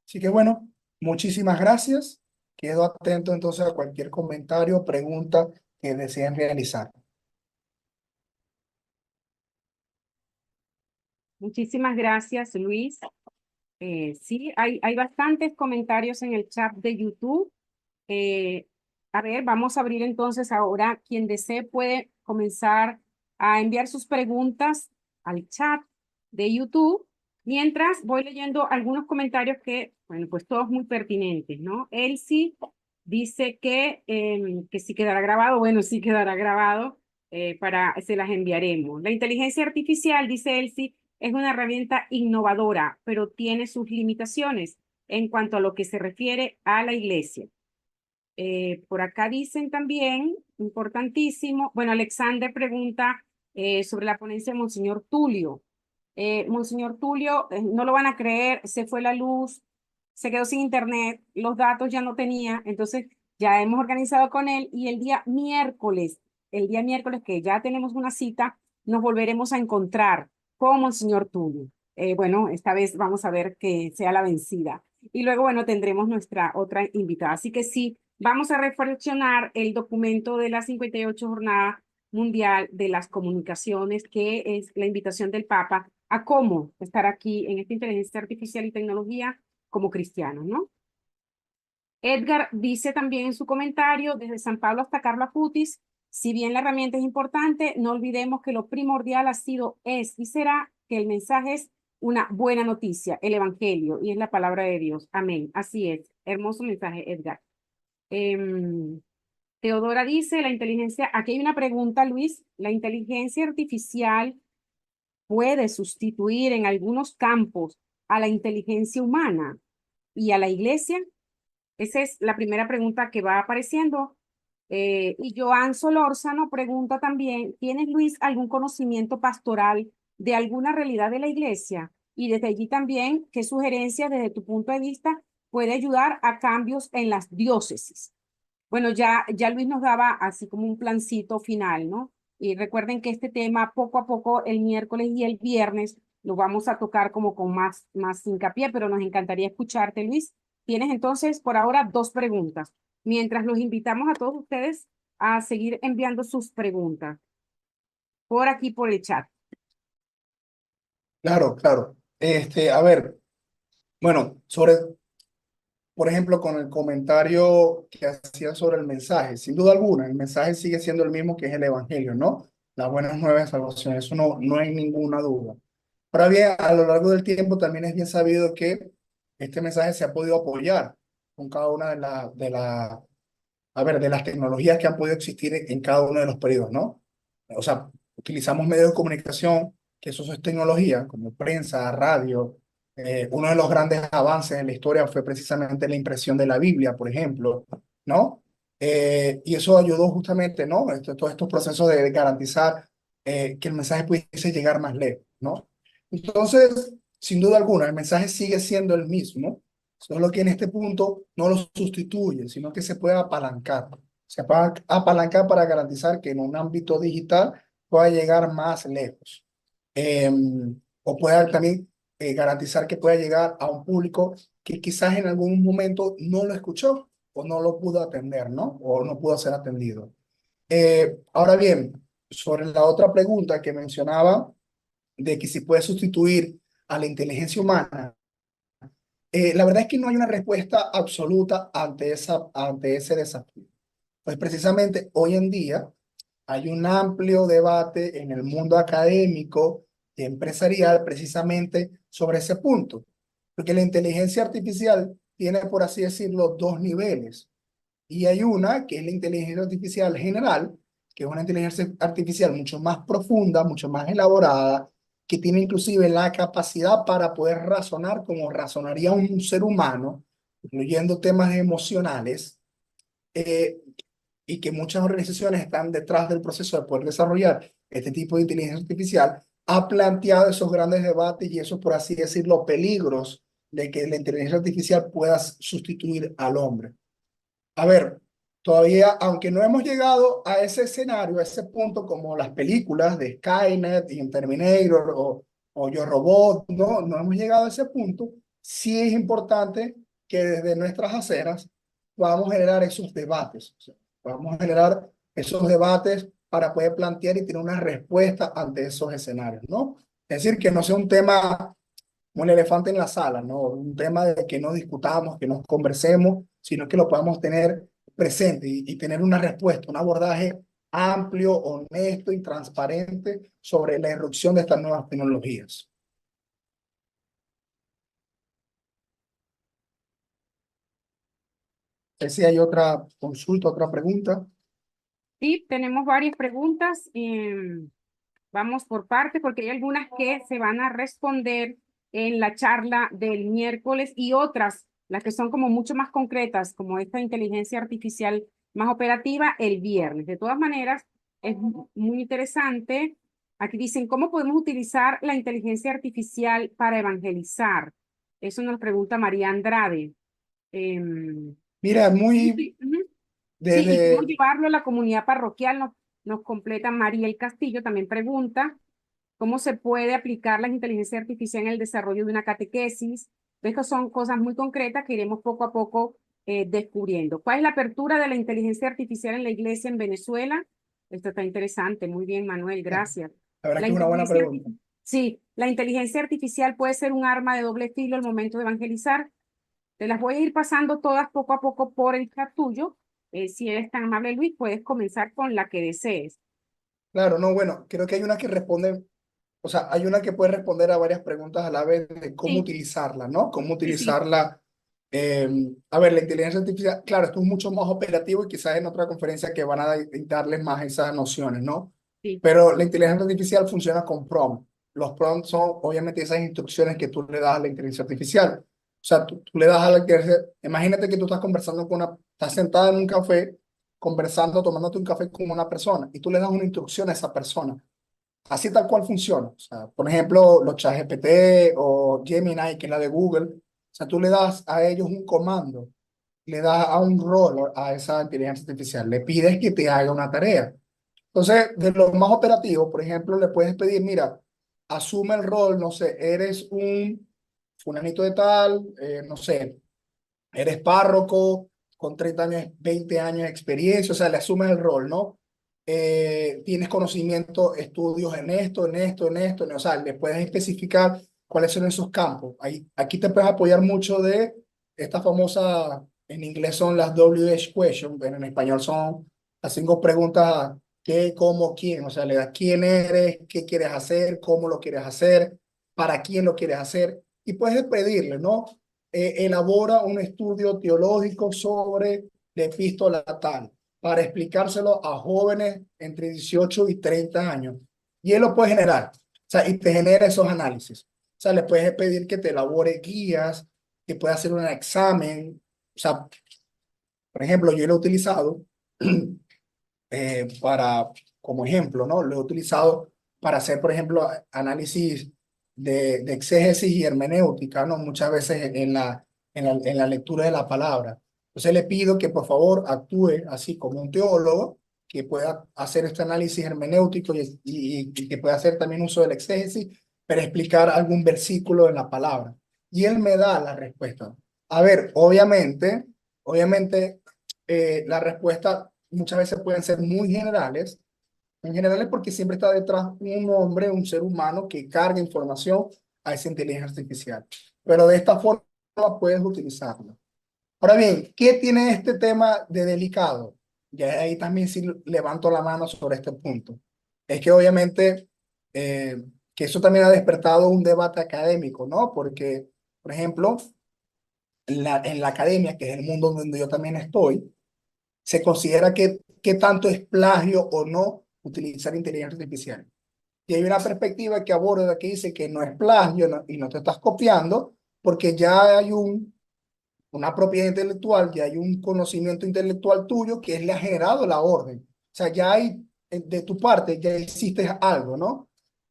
Así que bueno, muchísimas gracias. Quedo atento entonces a cualquier comentario o pregunta que deseen realizar. Muchísimas gracias, Luis. Sí, hay bastantes comentarios en el chat de YouTube. Eh, a ver, vamos a abrir entonces ahora. Quien desee puede comenzar a enviar sus preguntas al chat de YouTube, mientras voy leyendo algunos comentarios que, bueno, pues todos muy pertinentes, ¿no? Elsie dice que sí quedará grabado. Bueno, sí quedará grabado, se las enviaremos. La inteligencia artificial, dice Elsie, es una herramienta innovadora, pero tiene sus limitaciones en cuanto a lo que se refiere a la iglesia. Por acá dicen también, importantísimo, bueno, Alexander pregunta sobre la ponencia de Monseñor Tulio. Monseñor Tulio, no lo van a creer, se fue la luz, se quedó sin internet, los datos ya no tenía, entonces ya hemos organizado con él y el día miércoles que ya tenemos una cita, nos volveremos a encontrar con Monseñor Tulio. Bueno, esta vez vamos a ver que sea la vencida. Y luego, bueno, tendremos nuestra otra invitada. Así que sí, vamos a reflexionar el documento de la 58 Jornada Mundial de las Comunicaciones, que es la invitación del Papa a cómo estar aquí en esta inteligencia artificial y tecnología como cristianos, ¿no? Edgar dice también en su comentario, desde San Pablo hasta Carla Acutis, si bien la herramienta es importante, no olvidemos que lo primordial ha sido, es y será que el mensaje es una buena noticia, el evangelio, y es la palabra de Dios. Amén. Así es. Hermoso mensaje, Edgar. Teodora dice, la inteligencia, aquí hay una pregunta, Luis, ¿la inteligencia artificial puede sustituir en algunos campos a la inteligencia humana y a la iglesia? Esa es la primera pregunta que va apareciendo. Y Joan Solórzano pregunta también, ¿tienes, Luis, algún conocimiento pastoral de alguna realidad de la iglesia? Y desde allí también, ¿qué sugerencias desde tu punto de vista puede ayudar a cambios en las diócesis? Bueno, ya Luis nos daba así como un plancito final, ¿no? Y recuerden que este tema poco a poco el miércoles y el viernes lo vamos a tocar como con más hincapié, pero nos encantaría escucharte, Luis. Tienes entonces por ahora dos preguntas, mientras los invitamos a todos ustedes a seguir enviando sus preguntas por aquí, por el chat. Claro, claro. A ver, bueno, por ejemplo, con el comentario que hacía sobre el mensaje, sin duda alguna, el mensaje sigue siendo el mismo que es el evangelio, ¿no? Las buenas nuevas de salvación, eso no hay ninguna duda. Ahora bien, a lo largo del tiempo también es bien sabido que este mensaje se ha podido apoyar con cada una de las tecnologías que han podido existir en cada uno de los periodos, ¿no? O sea, utilizamos medios de comunicación, que eso es tecnología, como prensa, radio. Uno de los grandes avances en la historia fue precisamente la impresión de la Biblia, por ejemplo, ¿no? Y eso ayudó justamente, ¿no? Todos estos procesos de garantizar que el mensaje pudiese llegar más lejos, ¿no? Entonces, sin duda alguna, el mensaje sigue siendo el mismo, solo que en este punto no lo sustituye, sino que se puede apalancar. Se puede apalancar para garantizar que en un ámbito digital pueda llegar más lejos. Eh, o pueda también garantizar que pueda llegar a un público que quizás en algún momento no lo escuchó o no lo pudo atender, ¿no? O no pudo ser atendido. Ahora bien, sobre la otra pregunta que mencionaba, de que si puede sustituir a la inteligencia humana, la verdad es que no hay una respuesta absoluta ante ese desafío. Pues precisamente hoy en día hay un amplio debate en el mundo académico y empresarial precisamente sobre ese punto, porque la inteligencia artificial tiene, por así decirlo, dos niveles. Y hay una que es la inteligencia artificial general, que es una inteligencia artificial mucho más profunda, mucho más elaborada, que tiene inclusive la capacidad para poder razonar como razonaría un ser humano, incluyendo temas emocionales, eh, y que muchas organizaciones están detrás del proceso de poder desarrollar este tipo de inteligencia artificial, ha planteado esos grandes debates y esos, por así decirlo, peligros de que la inteligencia artificial pueda sustituir al hombre. A ver, Todavía, aunque no hemos llegado a ese escenario, a ese punto como las películas de Skynet y Terminator o Yo Robot, no hemos llegado a ese punto, sí es importante que desde nuestras aceras podamos generar esos debates, o sea, podamos generar esos debates para poder plantear y tener una respuesta ante esos escenarios, ¿no? Es decir, que no sea un tema como el elefante en la sala, ¿no? Un tema de que no discutamos, que no conversemos, sino que lo podamos tener presente y tener una respuesta, un abordaje amplio, honesto y transparente sobre la irrupción de estas nuevas tecnologías. Si hay otra consulta, otra pregunta. Sí, tenemos varias preguntas. Vamos por partes porque hay algunas que se van a responder en la charla del miércoles y otras, las que son como mucho más concretas, como esta inteligencia artificial más operativa, el viernes. De todas maneras, es muy interesante. Aquí dicen, ¿cómo podemos utilizar la inteligencia artificial para evangelizar? Eso nos pregunta María Andrade. Mira, muy Sí, ujú. Sí, y cómo desde, llevarlo a la comunidad parroquial nos completa María El Castillo, también pregunta cómo se puede aplicar la inteligencia artificial en el desarrollo de una catequesis. Estas son cosas muy concretas que iremos poco a poco descubriendo. ¿Cuál es la apertura de la inteligencia artificial en la iglesia en Venezuela? Esto está interesante, muy bien, Manuel, gracias. la verdad La que es una buena inteligencia pregunta. artificial, sí, la inteligencia artificial puede ser un arma de doble filo al momento de evangelizar. Te las voy a ir pasando todas poco a poco por el chat tuyo. Si eres tan amable, Luis, puedes comenzar con la que desees. Claro, no, bueno, creo que hay una que responde, o sea, hay una que puede responder a varias preguntas a la vez de cómo Sí, utilizarla, ¿no? Cómo sí, sí, utilizarla. A ver, la inteligencia artificial, claro, esto es mucho más operativo y quizás en otra conferencia que van a darles más esas nociones, ¿no? sí. Pero la inteligencia artificial funciona con prompt. Los prompts son obviamente esas instrucciones que tú le das a la inteligencia artificial. O sea, tú le das a la inteligencia, imagínate que tú estás conversando con una, estás sentada en un café, conversando, tomándote un café con una persona y tú le das una instrucción a esa persona. Así tal cual funciona. O sea, por ejemplo, los ChatGPT o Gemini, que es la de Google. O sea, tú le das a ellos un comando, le das a un rol a esa inteligencia artificial, le pides que te haga una tarea. Entonces, de lo más operativo, por ejemplo, le puedes pedir, mira, asume el rol, no sé, eres un fulanito de tal, no sé, eres párroco con 30 años, 20 años de experiencia, o sea, le asumes el rol, ¿no? Tienes conocimiento, estudios en esto, en esto, en esto, o sea, le puedes especificar cuáles son esos campos. Ahí, aquí te puedes apoyar mucho de esta famosa, en inglés son las WH questions, pero en español son las 5 preguntas, qué, cómo, quién, o sea, le das quién eres, qué quieres hacer, cómo lo quieres hacer, para quién lo quieres hacer, y puedes pedirle, ¿no? Elabora un estudio teológico sobre la epístola tal para explicárselo a jóvenes entre 18 y 30 años. Y él lo puede generar, o sea, y te genera esos análisis. O sea, le puedes pedir que te elabore guías, que pueda hacer un examen. O sea, por ejemplo, yo lo he utilizado para, como ejemplo, ¿no? Lo he utilizado para hacer, por ejemplo, análisis de exégesis y hermenéutica, ¿no? Muchas veces en la lectura de la palabra. Entonces le pido que por favor actúe así como un teólogo, que pueda hacer este análisis hermenéutico y que pueda hacer también uso del exégesis para explicar algún versículo en la palabra. Y él me da la respuesta. A ver, obviamente, la respuesta muchas veces pueden ser muy generales, en general es porque siempre está detrás un hombre, un ser humano que carga información a esa inteligencia artificial. Pero de esta forma puedes utilizarlo. Ahora bien, ¿qué tiene este tema de delicado? Ya ahí también sí levanto la mano sobre este punto. Es que obviamente que eso también ha despertado un debate académico, ¿no? Porque, por ejemplo, en la academia, que es el mundo donde yo también estoy, se considera que qué tanto es plagio o no utilizar inteligencia artificial. Y hay una perspectiva que aborda que dice que no es plagio y no te estás copiando porque ya hay una propiedad intelectual, ya hay un conocimiento intelectual tuyo que le ha generado la orden. O sea, ya hay, de tu parte, ya hiciste algo, ¿no?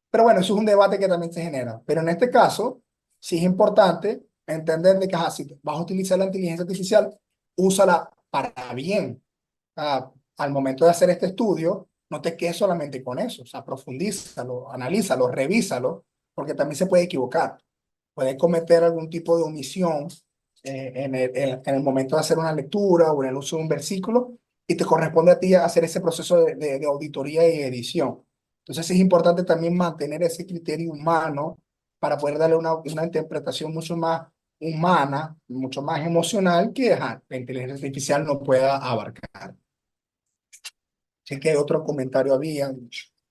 Pero bueno, eso es un debate que también se genera. Pero en este caso, sí es importante entender de que si vas a utilizar la inteligencia artificial, úsala para bien. Al momento de hacer este estudio, no te quedes solamente con eso, o sea, profundízalo, analízalo, revísalo, porque también se puede equivocar. Puede cometer algún tipo de omisión en el momento de hacer una lectura o en el uso de un versículo, y te corresponde a ti hacer ese proceso de auditoría y edición. Entonces es importante también mantener ese criterio humano para poder darle una interpretación mucho más humana, mucho más emocional que la inteligencia artificial no pueda abarcar. Sé que otro comentario había.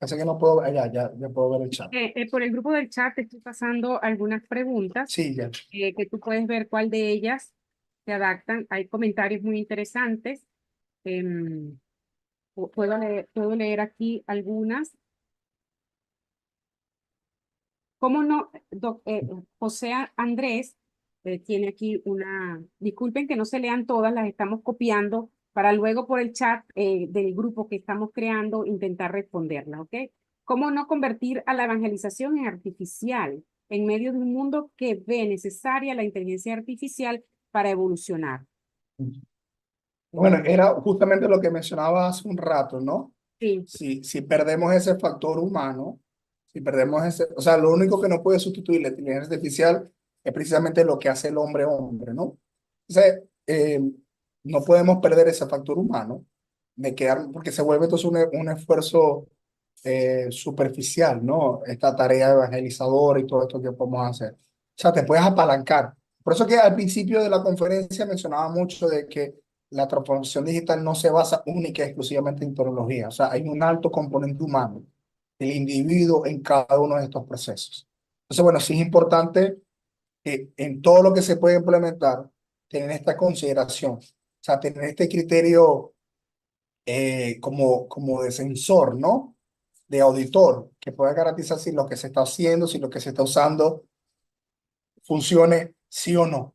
Así que no puedo, ya puedo ver el chat. Por el grupo del chat te estoy pasando algunas preguntas Sí, ya. que tú puedes ver cuál de ellas se adaptan. Hay comentarios muy interesantes. Em, puedo leer aquí algunas. ¿Cómo no? José Andrés tiene aquí una, disculpen que no se lean todas, las estamos copiando para luego por el chat del grupo que estamos creando intentar responderla, ¿ok? ¿Cómo no convertir a la evangelización en artificial en medio de un mundo que ve necesaria la inteligencia artificial para evolucionar? Bueno, era justamente lo que mencionaba hace un rato, ¿no? Sí, Si perdemos ese factor humano, si perdemos ese, o sea, lo único que no puede sustituir la inteligencia artificial es precisamente lo que hace el hombre, ¿no? Entonces, no podemos perder ese factor humano de quedar, porque se vuelve entonces un esfuerzo superficial, ¿no? Esta tarea evangelizadora y todo esto que podemos hacer. O sea, te puedes apalancar. Por eso que al principio de la conferencia mencionaba mucho de que la transformación digital no se basa única y exclusivamente en tecnología. O sea, hay un alto componente humano del individuo en cada uno de estos procesos. Entonces, bueno, sí es importante que en todo lo que se puede implementar, tener esta consideración, o sea, tener este criterio como de sensor, ¿no? De auditor, que pueda garantizar si lo que se está haciendo, si lo que se está usando funcione sí o no.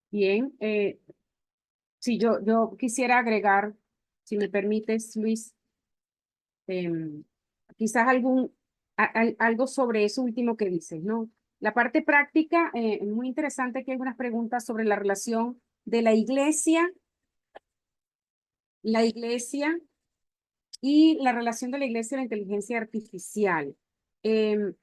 bien. Si yo quisiera agregar, si me permites, Luis, em, quizás algo sobre eso último que dices, ¿no? La parte práctica, es muy interesante que hay unas preguntas sobre la relación de la iglesia y la relación de la iglesia y la inteligencia artificial. Em,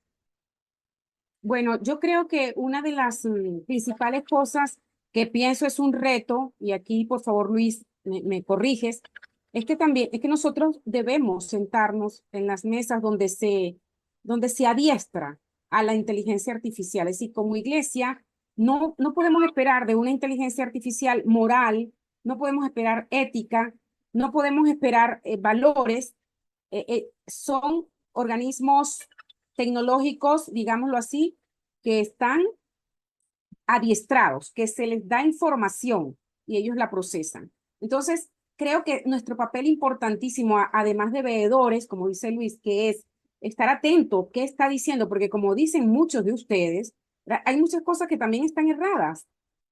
bueno, yo creo que una de las principales cosas que pienso es un reto, y aquí por favor Luis me corriges, es que también, es que nosotros debemos sentarnos en las mesas donde se adiestra a la inteligencia artificial. Es decir, como iglesia, no podemos esperar de una inteligencia artificial moral, no podemos esperar ética, no podemos esperar valores. Son organismos tecnológicos, digámoslo así, que están adiestrados, que se les da información y ellos la procesan. Entonces, creo que nuestro papel importantísimo, además de veedores, como dice Luis, que es estar atento qué está diciendo, porque como dicen muchos de ustedes, hay muchas cosas que también están erradas.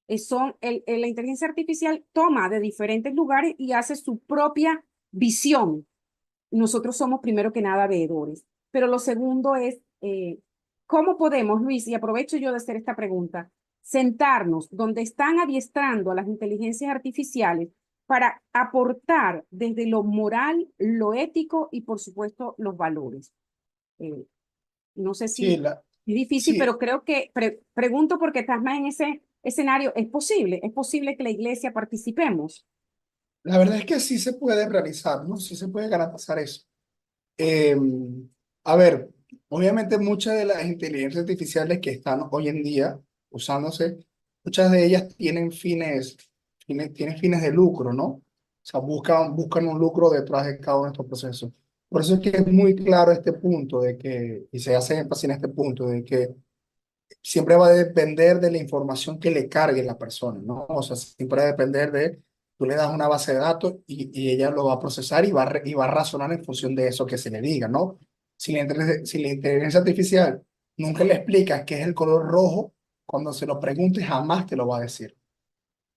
La inteligencia artificial toma de diferentes lugares y hace su propia visión. Nosotros somos primero que nada veedores. Pero lo segundo es, ¿cómo podemos, Luis, y aprovecho yo de hacer esta pregunta, sentarnos donde están adiestrando a las inteligencias artificiales para aportar desde lo moral, lo ético y, por supuesto, los valores? No sé Sí, si es difícil, sí, pero creo que pregunto porque estás más en ese escenario. Es posible que la iglesia participemos. la verdad es que sí se puede realizar, ¿no? Sí se puede garantizar eso. Eh, a ver, obviamente muchas de las inteligencias artificiales que están hoy en día usándose, muchas de ellas tienen fines de lucro, ¿no? O sea, buscan un lucro detrás de cada uno de estos procesos. Por eso es que es muy claro este punto de que, y se hace énfasis en este punto, de que siempre va a depender de la información que le cargue la persona, ¿no? O sea, siempre va a depender de, tú le das una base de datos y ella lo va a procesar y va a razonar en función de eso que se le diga, ¿no? Si la inteligencia artificial nunca le explicas qué es el color rojo, cuando se lo preguntes jamás te lo va a decir.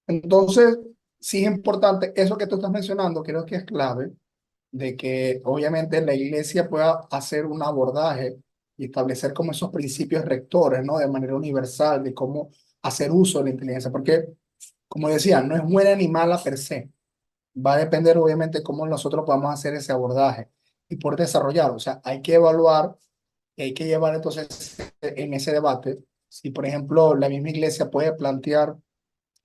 Entonces, sí es importante, eso que tú estás mencionando, creo que es clave, de que obviamente la iglesia pueda hacer un abordaje y establecer como esos principios rectores, ¿no? De manera universal, de cómo hacer uso de la inteligencia. Porque como decía, no es buena ni mala per se. Va a depender obviamente cómo nosotros podamos hacer ese abordaje y por desarrollarlo. O sea, hay que evaluar y hay que llevar entonces en ese debate si, por ejemplo, la misma iglesia puede plantear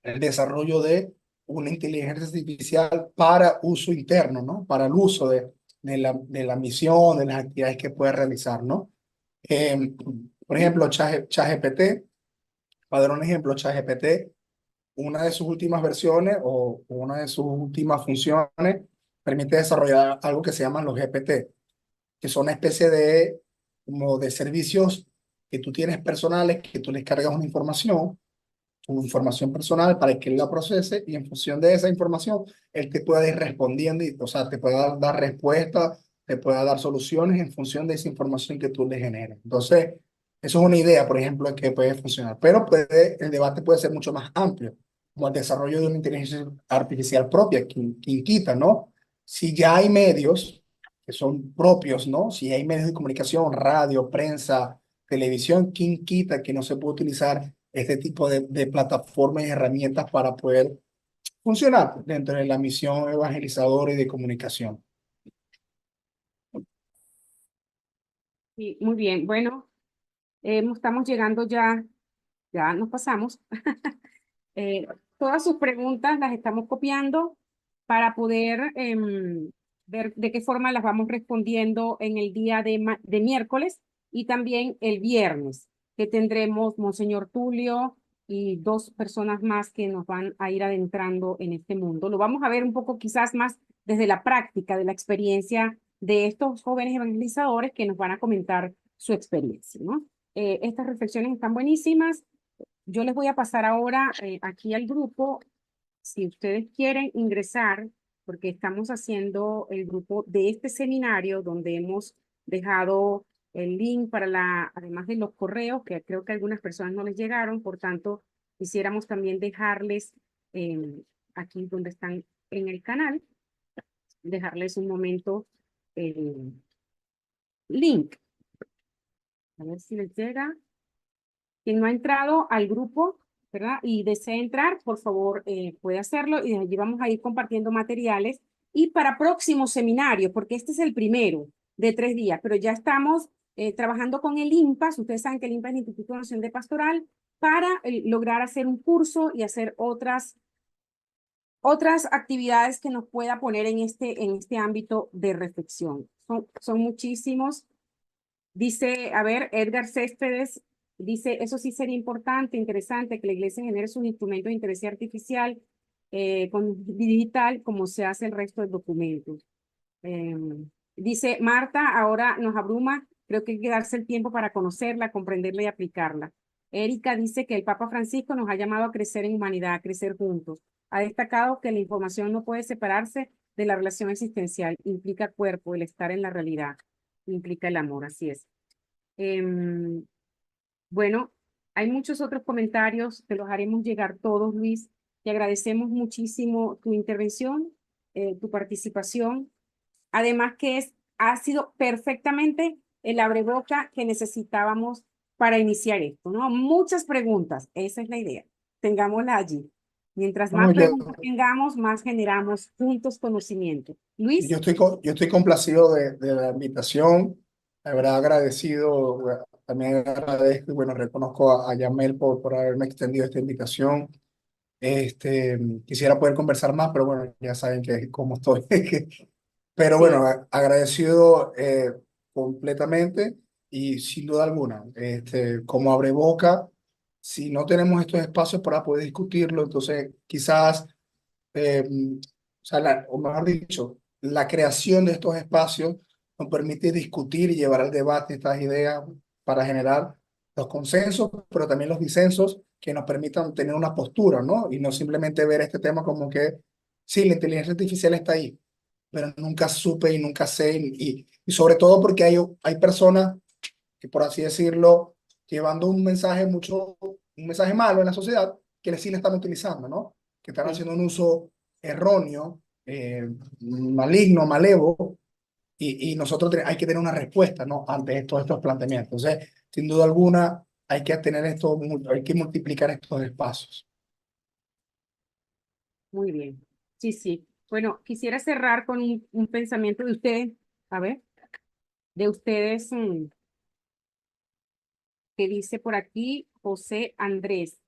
el desarrollo de una inteligencia artificial para uso interno, ¿no? Para el uso de la misión, de las actividades que puede realizar, ¿no? Por ejemplo, ChatGPT, para dar un ejemplo, ChatGPT, una de sus últimas versiones o una de sus últimas funciones permite desarrollar algo que se llaman los GPT, que son una especie de, como de servicios que tú tienes personales, que tú les cargas una información, tu información personal para que él la procese y en función de esa información, él te pueda ir respondiendo, y, o sea, te pueda dar respuestas, te pueda dar soluciones en función de esa información que tú le generes. Entonces, eso es una idea, por ejemplo, de que puede funcionar, pero el debate puede ser mucho más amplio, como el desarrollo de una inteligencia artificial propia, quien quita, ¿no? Si ya hay medios que son propios, ¿no? Si hay medios de comunicación, radio, prensa, televisión, ¿quién quita que no se puede utilizar este tipo de plataformas y herramientas para poder funcionar dentro de la misión evangelizadora y de comunicación? Sí, muy bien. Bueno, estamos llegando ya, ya nos pasamos. Eh, Todas sus preguntas las estamos copiando para poder ver de qué forma las vamos respondiendo en el día de miércoles y también el viernes, que tendremos Monseñor Tulio y dos personas más que nos van a ir adentrando en este mundo. Lo vamos a ver un poco quizás más desde la práctica, de la experiencia de estos jóvenes evangelizadores que nos van a comentar su experiencia, ¿no? Estas reflexiones están buenísimas. Yo les voy a pasar ahora aquí al grupo, si ustedes quieren ingresar, porque estamos haciendo el grupo de este seminario donde hemos dejado el link para además de los correos, que creo que a algunas personas no les llegaron, por tanto, quisiéramos también dejarles aquí donde están en el canal, dejarles un momento el link. A ver si les llega. Quien no ha entrado al grupo, ¿verdad? Y desea entrar, por favor, puede hacerlo y allí vamos a ir compartiendo materiales. Y para próximo seminario, porque este es el primero de 3 días, pero ya estamos trabajando con el IMPAS, ustedes saben que el IMPAS es el Instituto Nacional de Pastoral, para lograr hacer un curso y hacer otras actividades que nos pueda poner en este ámbito de reflexión. Son muchísimos. Dice, a ver, Edgar Céspedes dice, eso sí sería importante, interesante, que la iglesia genere sus instrumentos de inteligencia artificial con digital, como se hace el resto de documentos. Dice Marta, ahora nos abruma, creo que hay que darse el tiempo para conocerla, comprenderla y aplicarla. Erika dice que el Papa Francisco nos ha llamado a crecer en humanidad, a crecer juntos. Ha destacado que la información no puede separarse de la relación existencial, implica cuerpo, el estar en la realidad, implica el amor, así es. Bueno, hay muchos otros comentarios, te los haremos llegar todos, Luis. Te agradecemos muchísimo tu intervención, tu participación. Además que ha sido perfectamente el abreboca que necesitábamos para iniciar esto, ¿no? Muchas preguntas, esa es la idea. Tengámosla allí. Mientras No, más preguntas tengamos, más generamos juntos conocimiento. Luis. yo estoy complacido de la invitación, la verdad agradecido, también agradezco y bueno, reconozco a Yamel por haberme extendido esta invitación. Quisiera poder conversar más, pero bueno, ya saben que cómo estoy. Pero Sí. bueno, agradecido completamente y sin duda alguna, como abre boca, si no tenemos estos espacios para poder discutirlo, entonces quizás, o sea, o mejor dicho, la creación de estos espacios nos permite discutir y llevar al debate estas ideas para generar los consensos, pero también los disensos que nos permitan tener una postura, ¿no? Y no simplemente ver este tema como que, sí, la inteligencia artificial está ahí, pero nunca supe y nunca sé, y sobre todo porque hay personas que, por así decirlo, llevando un mensaje malo en la sociedad, que sí le están utilizando, ¿no? Que están Sí. haciendo un uso erróneo, maligno, malevo, y nosotros hay que tener una respuesta, ¿no? Ante todos estos planteamientos. Entonces, sin duda alguna, hay que tener esto, hay que multiplicar estos espacios. Muy bien. Sí, sí. Bueno, quisiera cerrar con un pensamiento de ustedes, a ver, de ustedes, que dice por aquí José Andrés.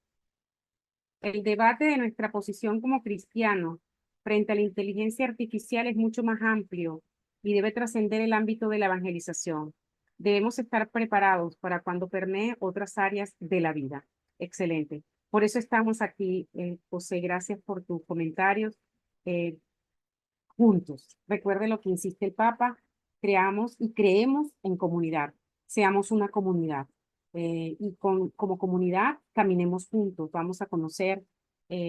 El debate de nuestra posición como cristianos frente a la inteligencia artificial es mucho más amplio y debe trascender el ámbito de la evangelización. Debemos estar preparados para cuando permee otras áreas de la vida. Excelente. Por eso estamos aquí, José. Gracias por tus comentarios. Eh, Juntos. Recuerde lo que insiste el Papa, creamos y creemos en comunidad, seamos una comunidad. Y como comunidad caminemos juntos, vamos a conocer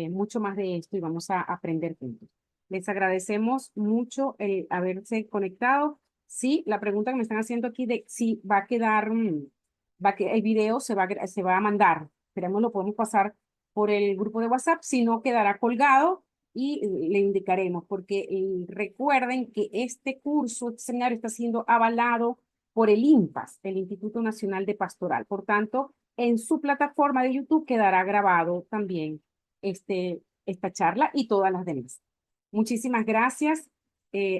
mucho más de esto y vamos a aprender juntos. Les agradecemos mucho el haberse conectado. Sí, la pregunta que me están haciendo aquí de si va a quedar, el video se va a mandar. Esperemos lo podemos pasar por el grupo de WhatsApp, si no quedará colgado y le indicaremos, porque recuerden que este curso, este seminario está siendo avalado por el INPAS, el Instituto Nacional de Pastoral. Por tanto, en su plataforma de YouTube quedará grabado también esta charla y todas las demás. Muchísimas gracias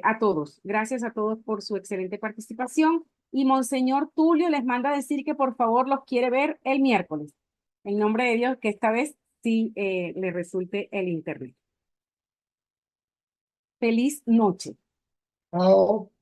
a todos. Gracias a todos por su excelente participación. Y Monseñor Tulio les manda a decir que por favor los quiere ver el miércoles. En nombre de Dios, que esta vez sí le resulte el internet. Feliz noche. Chao.